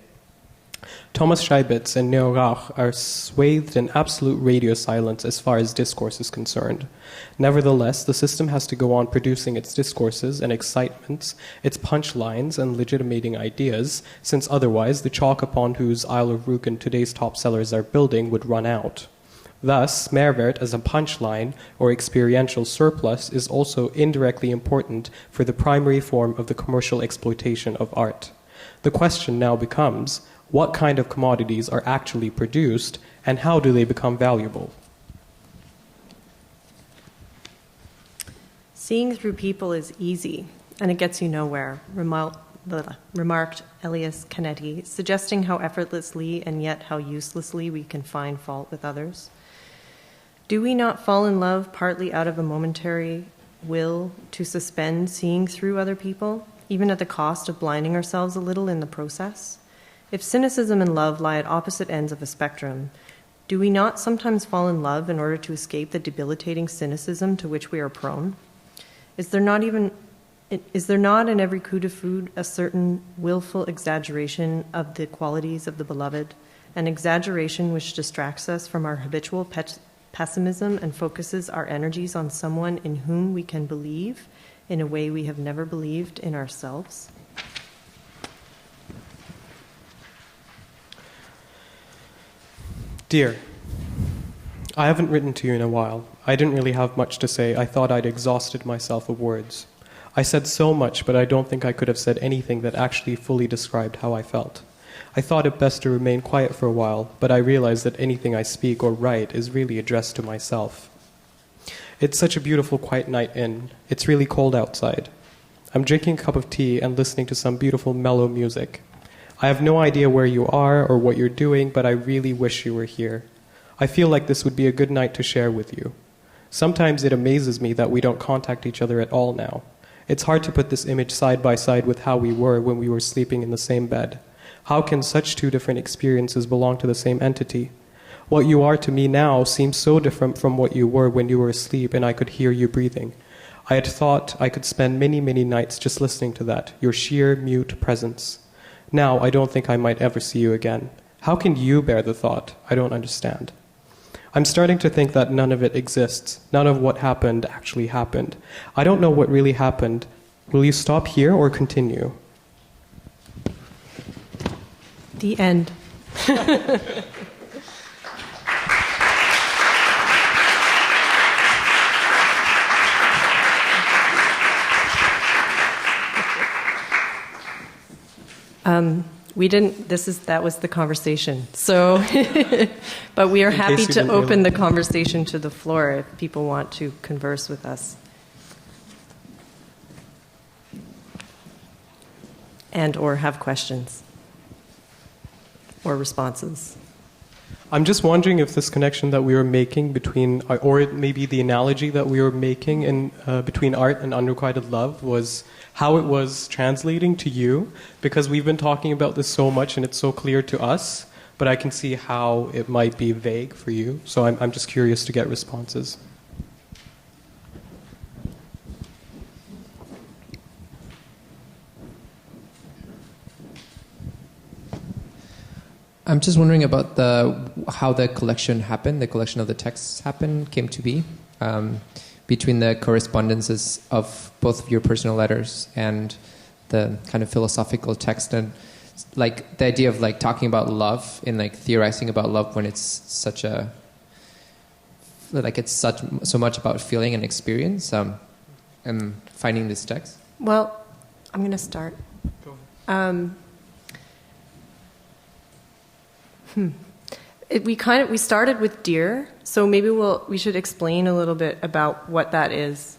Thomas Scheibitz and Neo Rauch are swathed in absolute radio silence as far as discourse is concerned. Nevertheless, the system has to go on producing its discourses and excitements, its punchlines and legitimating ideas, since otherwise the chalk upon whose Isle of Rügen today's top sellers are building would run out. Thus, Mehrwert as a punchline or experiential surplus is also indirectly important for the primary form of the commercial exploitation of art. The question now becomes, what kind of commodities are actually produced and how do they become valuable? Seeing through people is easy, and it gets you nowhere, remarked Elias Canetti, suggesting how effortlessly and yet how uselessly we can find fault with others. Do we not fall in love partly out of a momentary will to suspend seeing through other people, even at the cost of blinding ourselves a little in the process? If cynicism and love lie at opposite ends of a spectrum, do we not sometimes fall in love in order to escape the debilitating cynicism to which we are prone? Is there not in every coup de foudre a certain willful exaggeration of the qualities of the beloved, an exaggeration which distracts us from our habitual pessimism and focuses our energies on someone in whom we can believe in a way we have never believed in ourselves? Dear, I haven't written to you in a while. I didn't really have much to say. I thought I'd exhausted myself of words. I said so much, but I don't think I could have said anything that actually fully described how I felt. I thought it best to remain quiet for a while, but I realized that anything I speak or write is really addressed to myself. It's such a beautiful, quiet night in. It's really cold outside. I'm drinking a cup of tea and listening to some beautiful, mellow music. I have no idea where you are or what you're doing, but I really wish you were here. I feel like this would be a good night to share with you. Sometimes it amazes me that we don't contact each other at all now. It's hard to put this image side by side with how we were when we were sleeping in the same bed. How can such two different experiences belong to the same entity? What you are to me now seems so different from what you were when you were asleep and I could hear you breathing. I had thought I could spend many, many nights just listening to that, your sheer, mute presence. Now I don't think I might ever see you again. How can you bear the thought? I don't understand. I'm starting to think that none of it exists. None of what happened actually happened. I don't know what really happened. Will you stop here or continue? The end. That was the conversation. So, but we are happy to open the conversation to the floor if people want to converse with us. And or have questions or responses. I'm just wondering if this connection that we were making between, or maybe the analogy that we were making in between art and unrequited love was how it was translating to you, because we've been talking about this so much and it's so clear to us, but I can see how it might be vague for you. So I'm just curious to get responses. I'm just wondering about how the collection happened, the collection of the texts came to be, between the correspondences of both of your personal letters and the kind of philosophical text, and like the idea of like talking about love and like theorizing about love when it's so much about feeling and experience, and finding this text. Well, I'm going to start. Go ahead. We started with Dear, so maybe we should explain a little bit about what that is.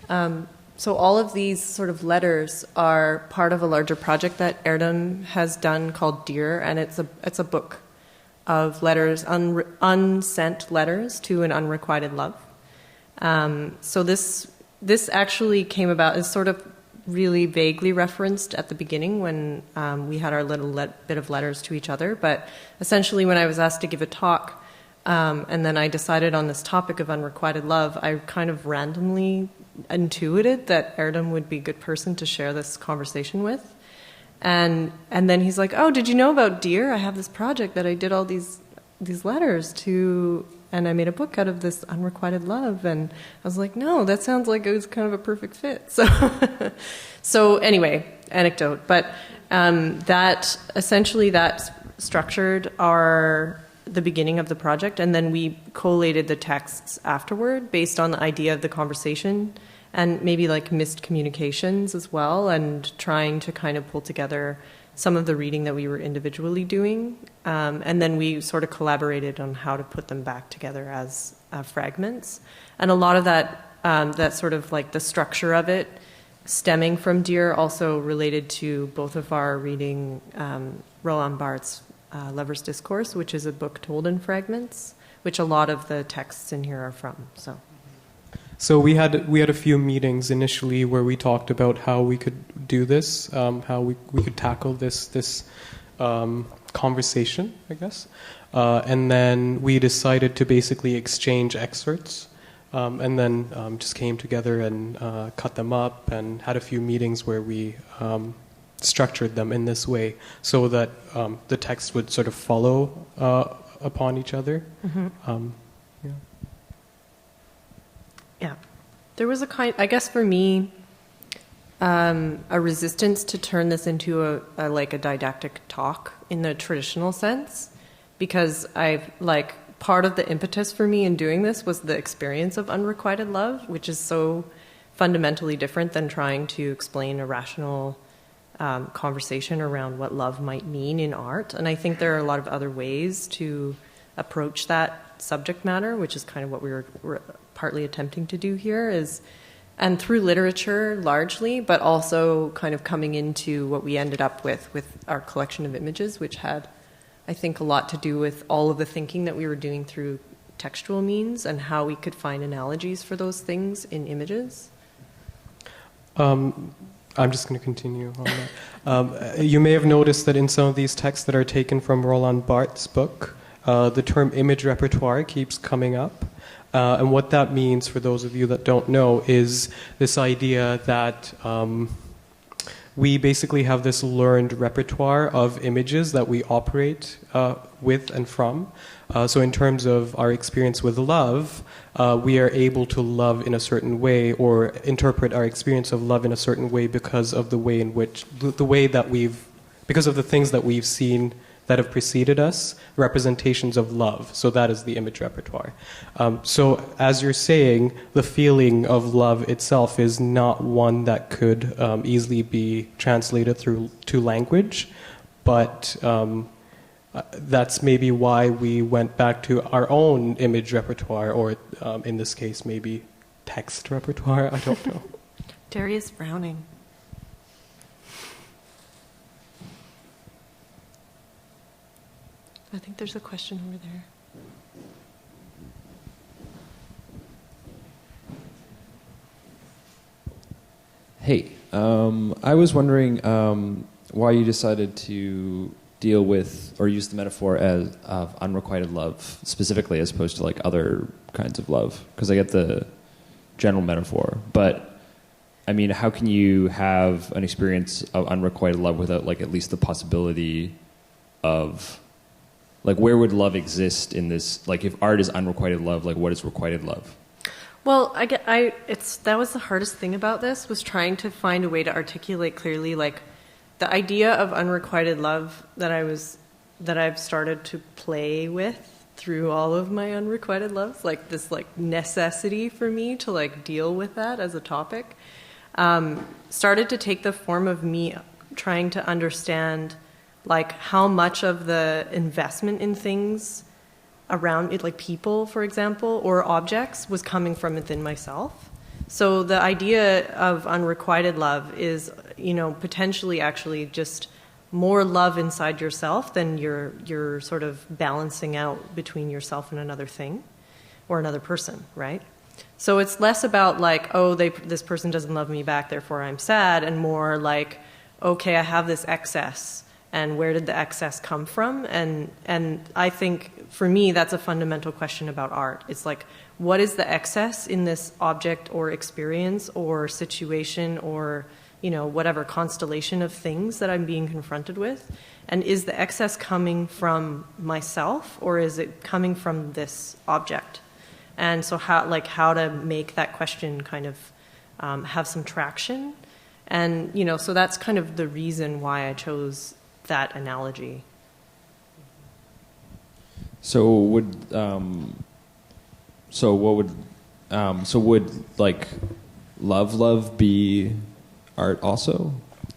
So all of these sort of letters are part of a larger project that Erdem has done called Dear, and it's a book of letters, unsent letters to an unrequited love. So this actually came about as sort of really vaguely referenced at the beginning when we had our little bit of letters to each other. But essentially when I was asked to give a talk, and then I decided on this topic of unrequited love, I kind of randomly intuited that Erdem would be a good person to share this conversation with. And then he's like, oh, did you know about Dear? I have this project that I did all these letters to, and I made a book out of this unrequited love. And I was like, no, that sounds like it was kind of a perfect fit. So anyway, anecdote. But that structured the beginning of the project, and then we collated the texts afterward based on the idea of the conversation and maybe like missed communications as well, and trying to kind of pull together some of the reading that we were individually doing. And then we sort of collaborated on how to put them back together as fragments. And a lot of that sort of like the structure of it stemming from Dear also related to both of our reading Roland Barthes' Lover's Discourse, which is a book told in fragments, which a lot of the texts in here are from. So we had a few meetings initially where we talked about how we could do this, how we could tackle this conversation, I guess, and then we decided to basically exchange excerpts, and then just came together and cut them up and had a few meetings where we structured them in this way so that the text would sort of follow upon each other. Mm-hmm. Yeah. There was I guess for me, a resistance to turn this into a didactic talk in the traditional sense, because part of the impetus for me in doing this was the experience of unrequited love, which is so fundamentally different than trying to explain a rational conversation around what love might mean in art. And I think there are a lot of other ways to approach that subject matter, which is kind of what we're partly attempting to do here, and through literature largely, but also kind of coming into what we ended up with our collection of images, which had, I think, a lot to do with all of the thinking that we were doing through textual means and how we could find analogies for those things in images. I'm just going to continue on that. You may have noticed that in some of these texts that are taken from Roland Barthes' book, the term image repertoire keeps coming up. And what that means, for those of you that don't know, is this idea that we basically have this learned repertoire of images that we operate with and from. So in terms of our experience with love, we are able to love in a certain way or interpret our experience of love in a certain way because of the way in which, because of the things that we've seen that have preceded us, representations of love. So that is the image repertoire. So as you're saying, the feeling of love itself is not one that could easily be translated to language, but that's maybe why we went back to our own image repertoire, or in this case, maybe text repertoire, I don't know. Darius frowning. I think there's a question over there. Hey, I was wondering why you decided to deal with or use the metaphor of unrequited love specifically as opposed to like other kinds of love, because I get the general metaphor, but I mean, how can you have an experience of unrequited love without like at least the possibility of like, where would love exist in this? Like, if art is unrequited love, like, what is requited love? Well, that was the hardest thing about this, was trying to find a way to articulate clearly, like, the idea of unrequited love that I've started to play with through all of my unrequited loves, like this like necessity for me to like deal with that as a topic, started to take the form of me trying to understand like how much of the investment in things around it, like people, for example, or objects, was coming from within myself. So the idea of unrequited love is, potentially actually just more love inside yourself than you're sort of balancing out between yourself and another thing or another person, right? So it's less about like, this person doesn't love me back, therefore I'm sad, and more like, okay, I have this excess, and where did the excess come from? And I think, for me, that's a fundamental question about art. It's like, what is the excess in this object or experience or situation or whatever constellation of things that I'm being confronted with? And is the excess coming from myself, or is it coming from this object? And so how to make that question kind of have some traction. And, so that's kind of the reason why I chose that analogy. So would like love be art also?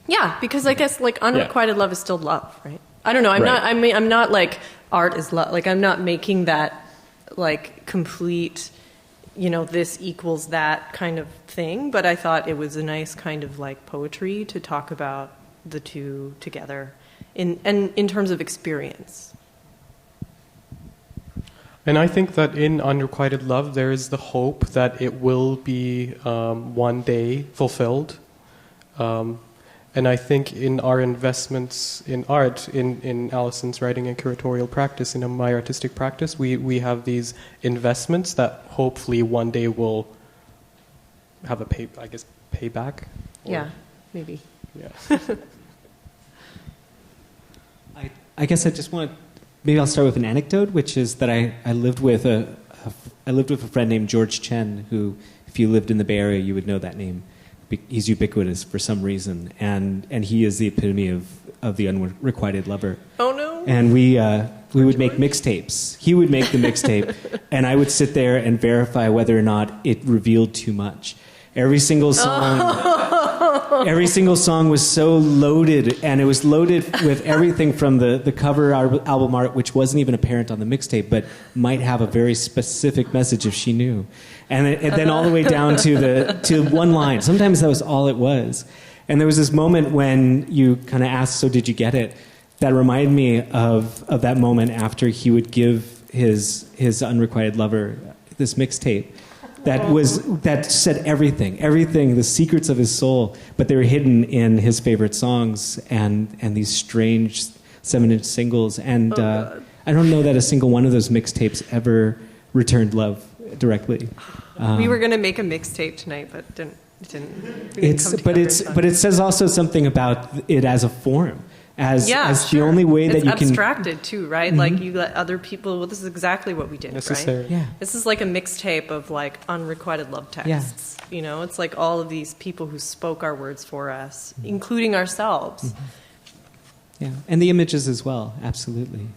Yeah, because I guess like unrequited love is still love, right? I don't know. I'm not like art is love. Like I'm not making that like complete, this equals that kind of thing. But I thought it was a nice kind of like poetry to talk about the two together in terms of experience. And I think that in unrequited love, there is the hope that it will be one day fulfilled. And I think in our investments in art, in Allison's writing and curatorial practice, in my artistic practice, we have these investments that hopefully one day will have a payback. Yeah, maybe. Yeah. I guess I just want to, maybe I'll start with an anecdote, which is that I lived with a friend named George Chen, who, if you lived in the Bay Area, you would know that name. He's ubiquitous for some reason, and he is the epitome of the unrequited lover. Oh no! And we would make mixtapes. He would make the mixtape, and I would sit there and verify whether or not it revealed too much. Every single song was so loaded, and it was loaded with everything from the cover album art, which wasn't even apparent on the mixtape, but might have a very specific message if she knew, and then all the way down to one line. Sometimes that was all it was. And there was this moment when you kind of asked, "So did you get it?" That reminded me of that moment after he would give his unrequited lover this mixtape. That said everything, the secrets of his soul, but they were hidden in his favorite songs and these strange 7-inch singles. And I don't know that a single one of those mixtapes ever returned love directly. We were going to make a mixtape tonight, but didn't. But it says also something about it as a form. As the only way that you can... It's abstracted too, right? Mm-hmm. Like you let other people... Well, this is exactly what we did, necessary. Right? Yeah. This is like a mixtape of like unrequited love texts. Yeah. It's like all of these people who spoke our words for us, including ourselves. Mm-hmm. Yeah, and the images as well, absolutely.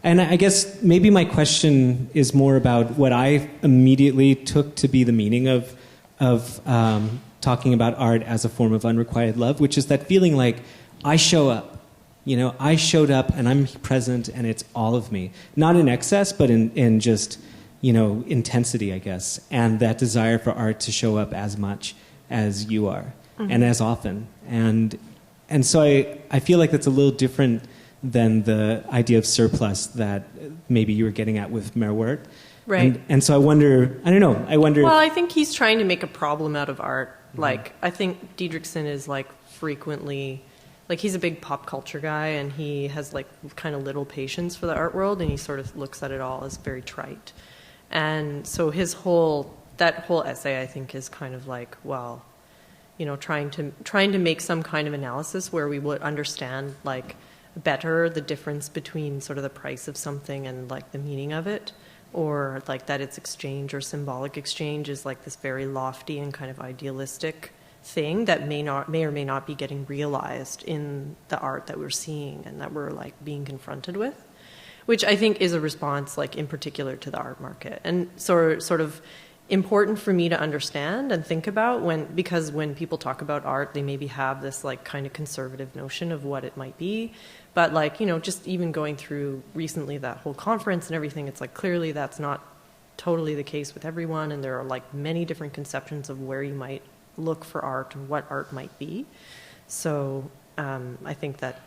And I guess maybe my question is more about what I immediately took to be the meaning of talking about art as a form of unrequited love, which is that feeling like I show up. I showed up and I'm present and it's all of me. Not in excess, but in just, intensity, I guess. And that desire for art to show up as much as you are and as often. And so I feel like that's a little different than the idea of surplus that maybe you were getting at with Merwert. Right. And so I wonder. Well, I think he's trying to make a problem out of art. Mm-hmm. Like, I think Diedrichson is like frequently... Like, he's a big pop culture guy, and he has, like, kind of little patience for the art world, and he sort of looks at it all as very trite. And so that whole essay, I think, is kind of like, well, trying to make some kind of analysis where we would understand, like, better the difference between sort of the price of something and, like, the meaning of it, or, like, that its exchange or symbolic exchange is, like, this very lofty and kind of idealistic thing that may or may not be getting realized in the art that we're seeing and that we're like being confronted with, which I think is a response like in particular to the art market, and sort of important for me to understand and think about because when people talk about art, they maybe have this like kind of conservative notion of what it might be, but like just even going through recently that whole conference and everything, it's like clearly that's not totally the case with everyone, and there are like many different conceptions of where you might look for art and what art might be. So I think that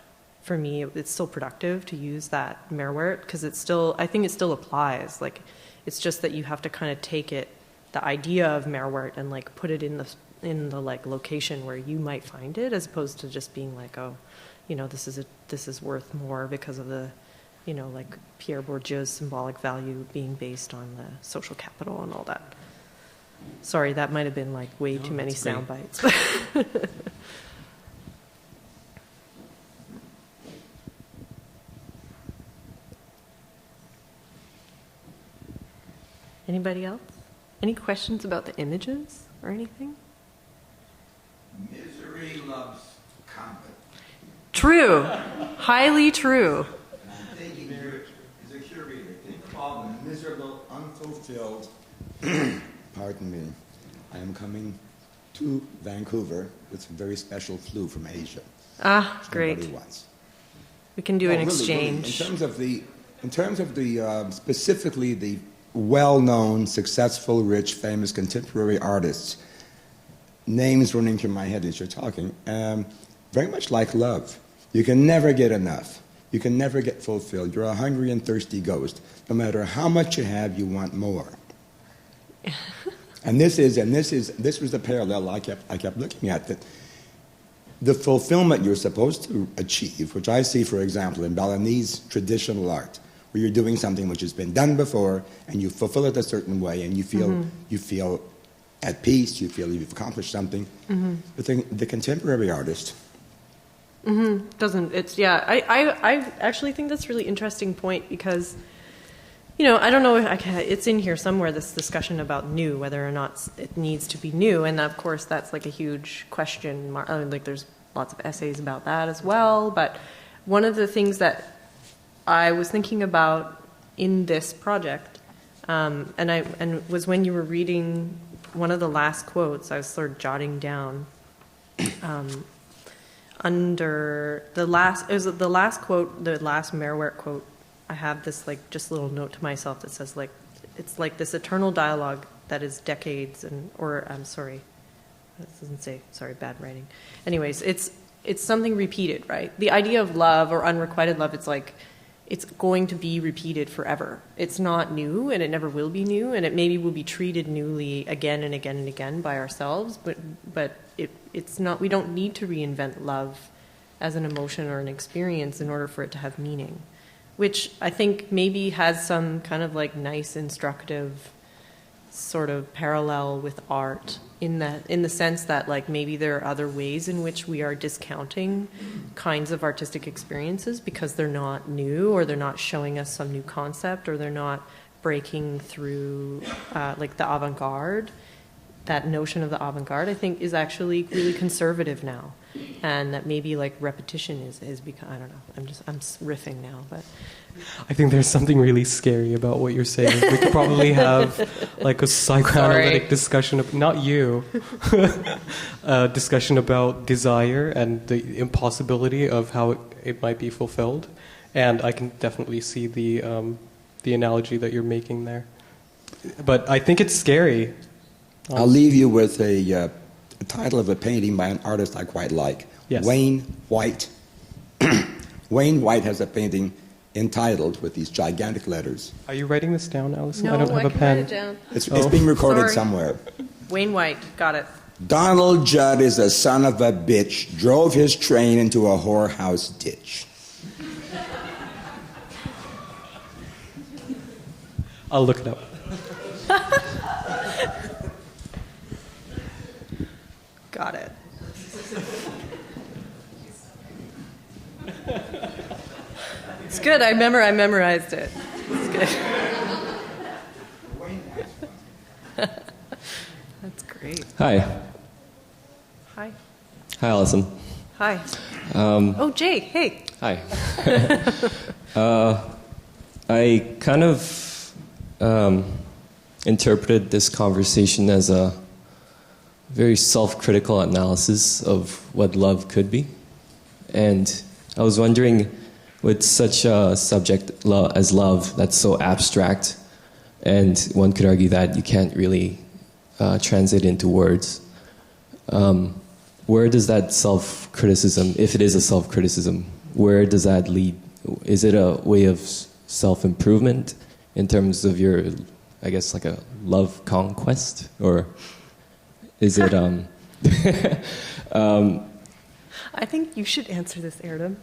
for me it's still productive to use that Merwert because I think it still applies. Like it's just that you have to kind of take the idea of Merwert and like put it in the like location where you might find it, as opposed to just being like, oh, this is worth more because of the like Pierre Bourdieu's symbolic value being based on the social capital and all that. Sorry, that might have been like way too many sound bites. Anybody else? Any questions about the images or anything? Misery loves comfort. True. Highly true. And I'm thinking here, as a curator, think of all the miserable, unfulfilled. Pardon me. I am coming to Vancouver with some very special flu from Asia. Ah, great. Somebody wants. We can do an Really, exchange. In terms of the specifically the well-known, successful, rich, famous contemporary artists, names running through my head as you're talking, very much like love. You can never get enough. You can never get fulfilled. You're a hungry and thirsty ghost. No matter how much you have, you want more. And this was the parallel I kept looking at, that the fulfillment you're supposed to achieve, which I see, for example, in Balinese traditional art, where you're doing something which has been done before, and you fulfill it a certain way, and you feel at peace, you feel you've accomplished something. But the contemporary artist Doesn't, it's, yeah, I actually think that's a really interesting point because, you know, I don't know if it's in here somewhere, this discussion about new, whether or not it needs to be new. And of course, that's like a huge question mark. I mean, like there's lots of essays about that as well. But one of the things that I was thinking about in this project, and was when you were reading one of the last quotes, I was sort of jotting down, under the last, it was the last quote, the last Meroweth quote, I have this like just little note to myself that says like, it's like this eternal dialogue that is decades I'm sorry, this doesn't say, sorry, bad writing. Anyways, it's something repeated, right? The idea of love or unrequited love, it's like, it's going to be repeated forever. It's not new, and it never will be new, and it maybe will be treated newly again and again and again by ourselves, but it's not, we don't need to reinvent love as an emotion or an experience in order for it to have meaning, which I think maybe has some kind of like nice instructive sort of parallel with art in the sense that like maybe there are other ways in which we are discounting kinds of artistic experiences because they're not new, or they're not showing us some new concept, or they're not breaking through like the avant-garde. That notion of the avant-garde, I think, is actually really conservative now, and that maybe like repetition is become, I don't know, I'm riffing now, but I think there's something really scary about what you're saying. We could probably have like a psychoanalytic discussion of, not you, a discussion about desire and the impossibility of how it might be fulfilled. And I can definitely see the analogy that you're making there. But I think it's scary. I'll leave you with a title of a painting by an artist I quite like. Yes. Wayne White. Wayne White has a painting entitled with these gigantic letters. Are you writing this down, Allison? no, I don't have a can pen. write it down. It's being recorded Sorry. somewhere. Wayne White, got it. Donald Judd is a son of a bitch, drove his train into a whorehouse ditch. I'll look it up. Got it. It's good. I memorized it. It's good. That's great. Hi. Hi. Hi, Allison. Hi. Oh, Jay. Hey. Hi. I kind of interpreted this conversation as a very self-critical analysis of what love could be. And I was wondering, with such a subject as love that's so abstract, and one could argue that you can't really translate into words, where does that self-criticism, if it is a self-criticism, where does that lead? Is it a way of self-improvement in terms of your, I guess, like a love conquest? Or is it... I think you should answer this, Erdem.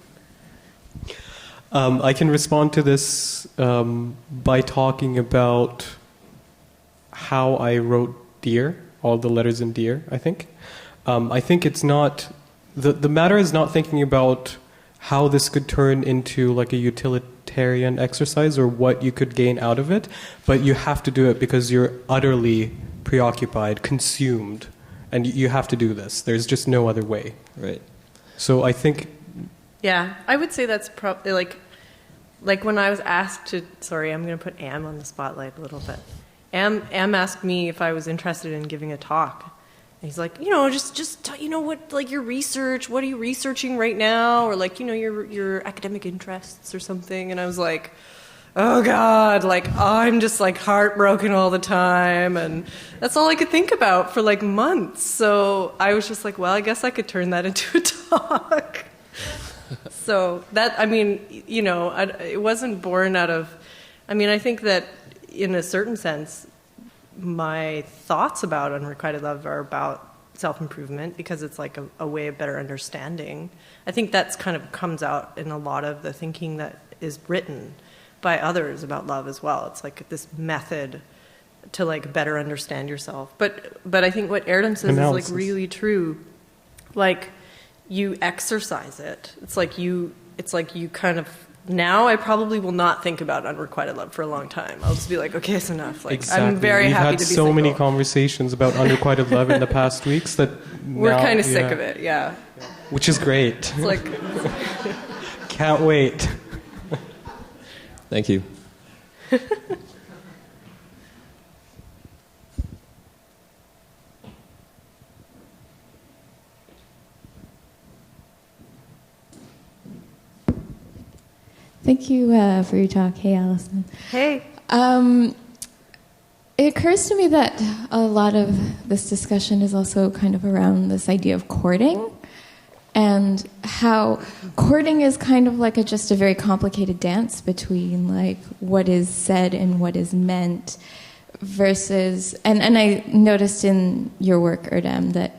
I can respond to this by talking about how I wrote Dear, all the letters in Dear, I think. I think it's not... The matter is not thinking about how this could turn into like a utilitarian utilitarian exercise or what you could gain out of it, but you have to do it because you're utterly preoccupied, consumed, and you have to do this. There's just no other way. Right. So I think... Yeah, I would say that's probably like when I was asked to, sorry, I'm going to put Am on the spotlight a little bit. Am asked me if I was interested in giving a talk. And he's like, just what, like your research, what are you researching right now? Or like, your academic interests or something. And I was like, oh God, like I'm just like heartbroken all the time. And that's all I could think about for like months. So I was just like, well, I guess I could turn that into a talk. So that, it wasn't born out of, I think that in a certain sense, my thoughts about unrequited love are about self-improvement because it's like a way of better understanding. I think that's kind of comes out in a lot of the thinking that is written by others about love as well. It's like this method to like better understand yourself. But I think what Erdem says Analysis. is like really true. Like you exercise it. It's like you kind of, now I probably will not think about unrequited love for a long time. I'll just be like, okay, it's enough. Like Exactly. I'm very We've happy had to be so single. many conversations about unrequited love in the past weeks that We're now- kind of sick of it, yeah. Which is great. It's like, Can't wait. Thank you. Thank you for your talk. Hey, Allison. hey, It occurs to me that a lot of this discussion is also kind of around this idea of courting and how courting is kind of like just a very complicated dance between like what is said and what is meant versus, and I noticed in your work, Erdem, that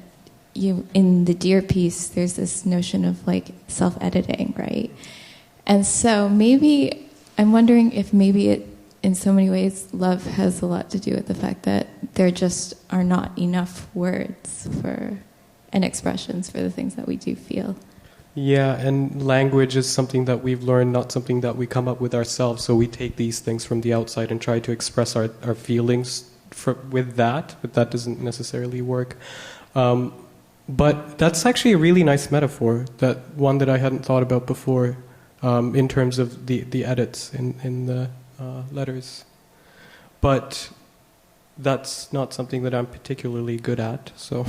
you, in the Dear piece, there's this notion of like self-editing, right? And so maybe, I'm wondering if maybe it, in so many ways, love has a lot to do with the fact that there just are not enough words for and expressions for the things that we do feel. Yeah, and language is something that we've learned, not something that we come up with ourselves. So we take these things from the outside and try to express our feelings with that, but that doesn't necessarily work. But that's actually a really nice metaphor, that one that I hadn't thought about before, in terms of the edits in the letters. But that's not something that I'm particularly good at, so...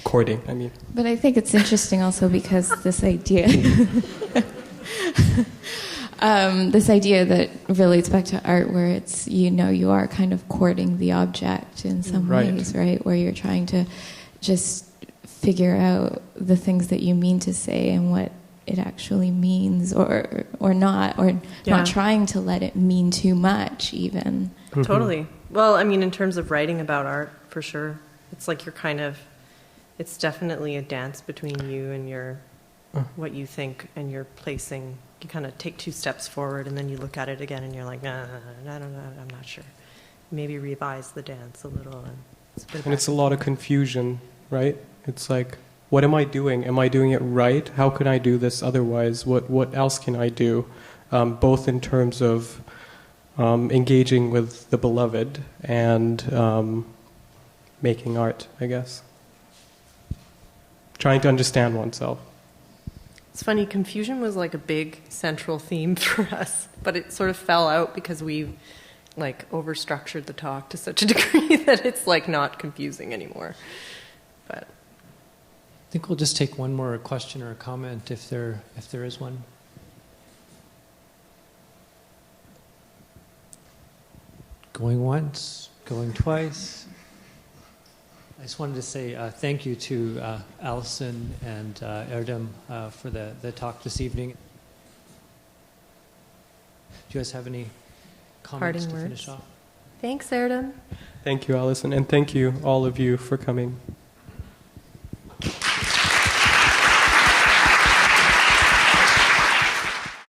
Courting, I mean. But I think it's interesting also because this idea... this idea that relates back to art where it's, you are kind of courting the object in some ways, right? Where you're trying to just figure out the things that you mean to say and what it actually means or not, or not trying to let it mean too much even. Mm-hmm. Totally. Well, I mean, in terms of writing about art, for sure. It's like you're kind of, it's definitely a dance between you and your, what you think and your placing. You kind of take 2 steps forward and then you look at it again and you're like, I don't know, I'm not sure. Maybe revise the dance a little. And it's a lot of confusion, right? It's like, what am I doing? Am I doing it right? How can I do this otherwise? What else can I do? Both in terms of engaging with the beloved and making art, I guess. Trying to understand oneself. It's funny, confusion was like a big central theme for us, but it sort of fell out because we like overstructured the talk to such a degree that it's like not confusing anymore. But I think we'll just take one more question or a comment if there is one. Going once, going twice. I just wanted to say thank you to Allison and Erdem for the talk this evening. Do you guys have any comments parting to words? finish off? Thanks, Erdem. Thank you, Allison, and thank you, all of you, for coming.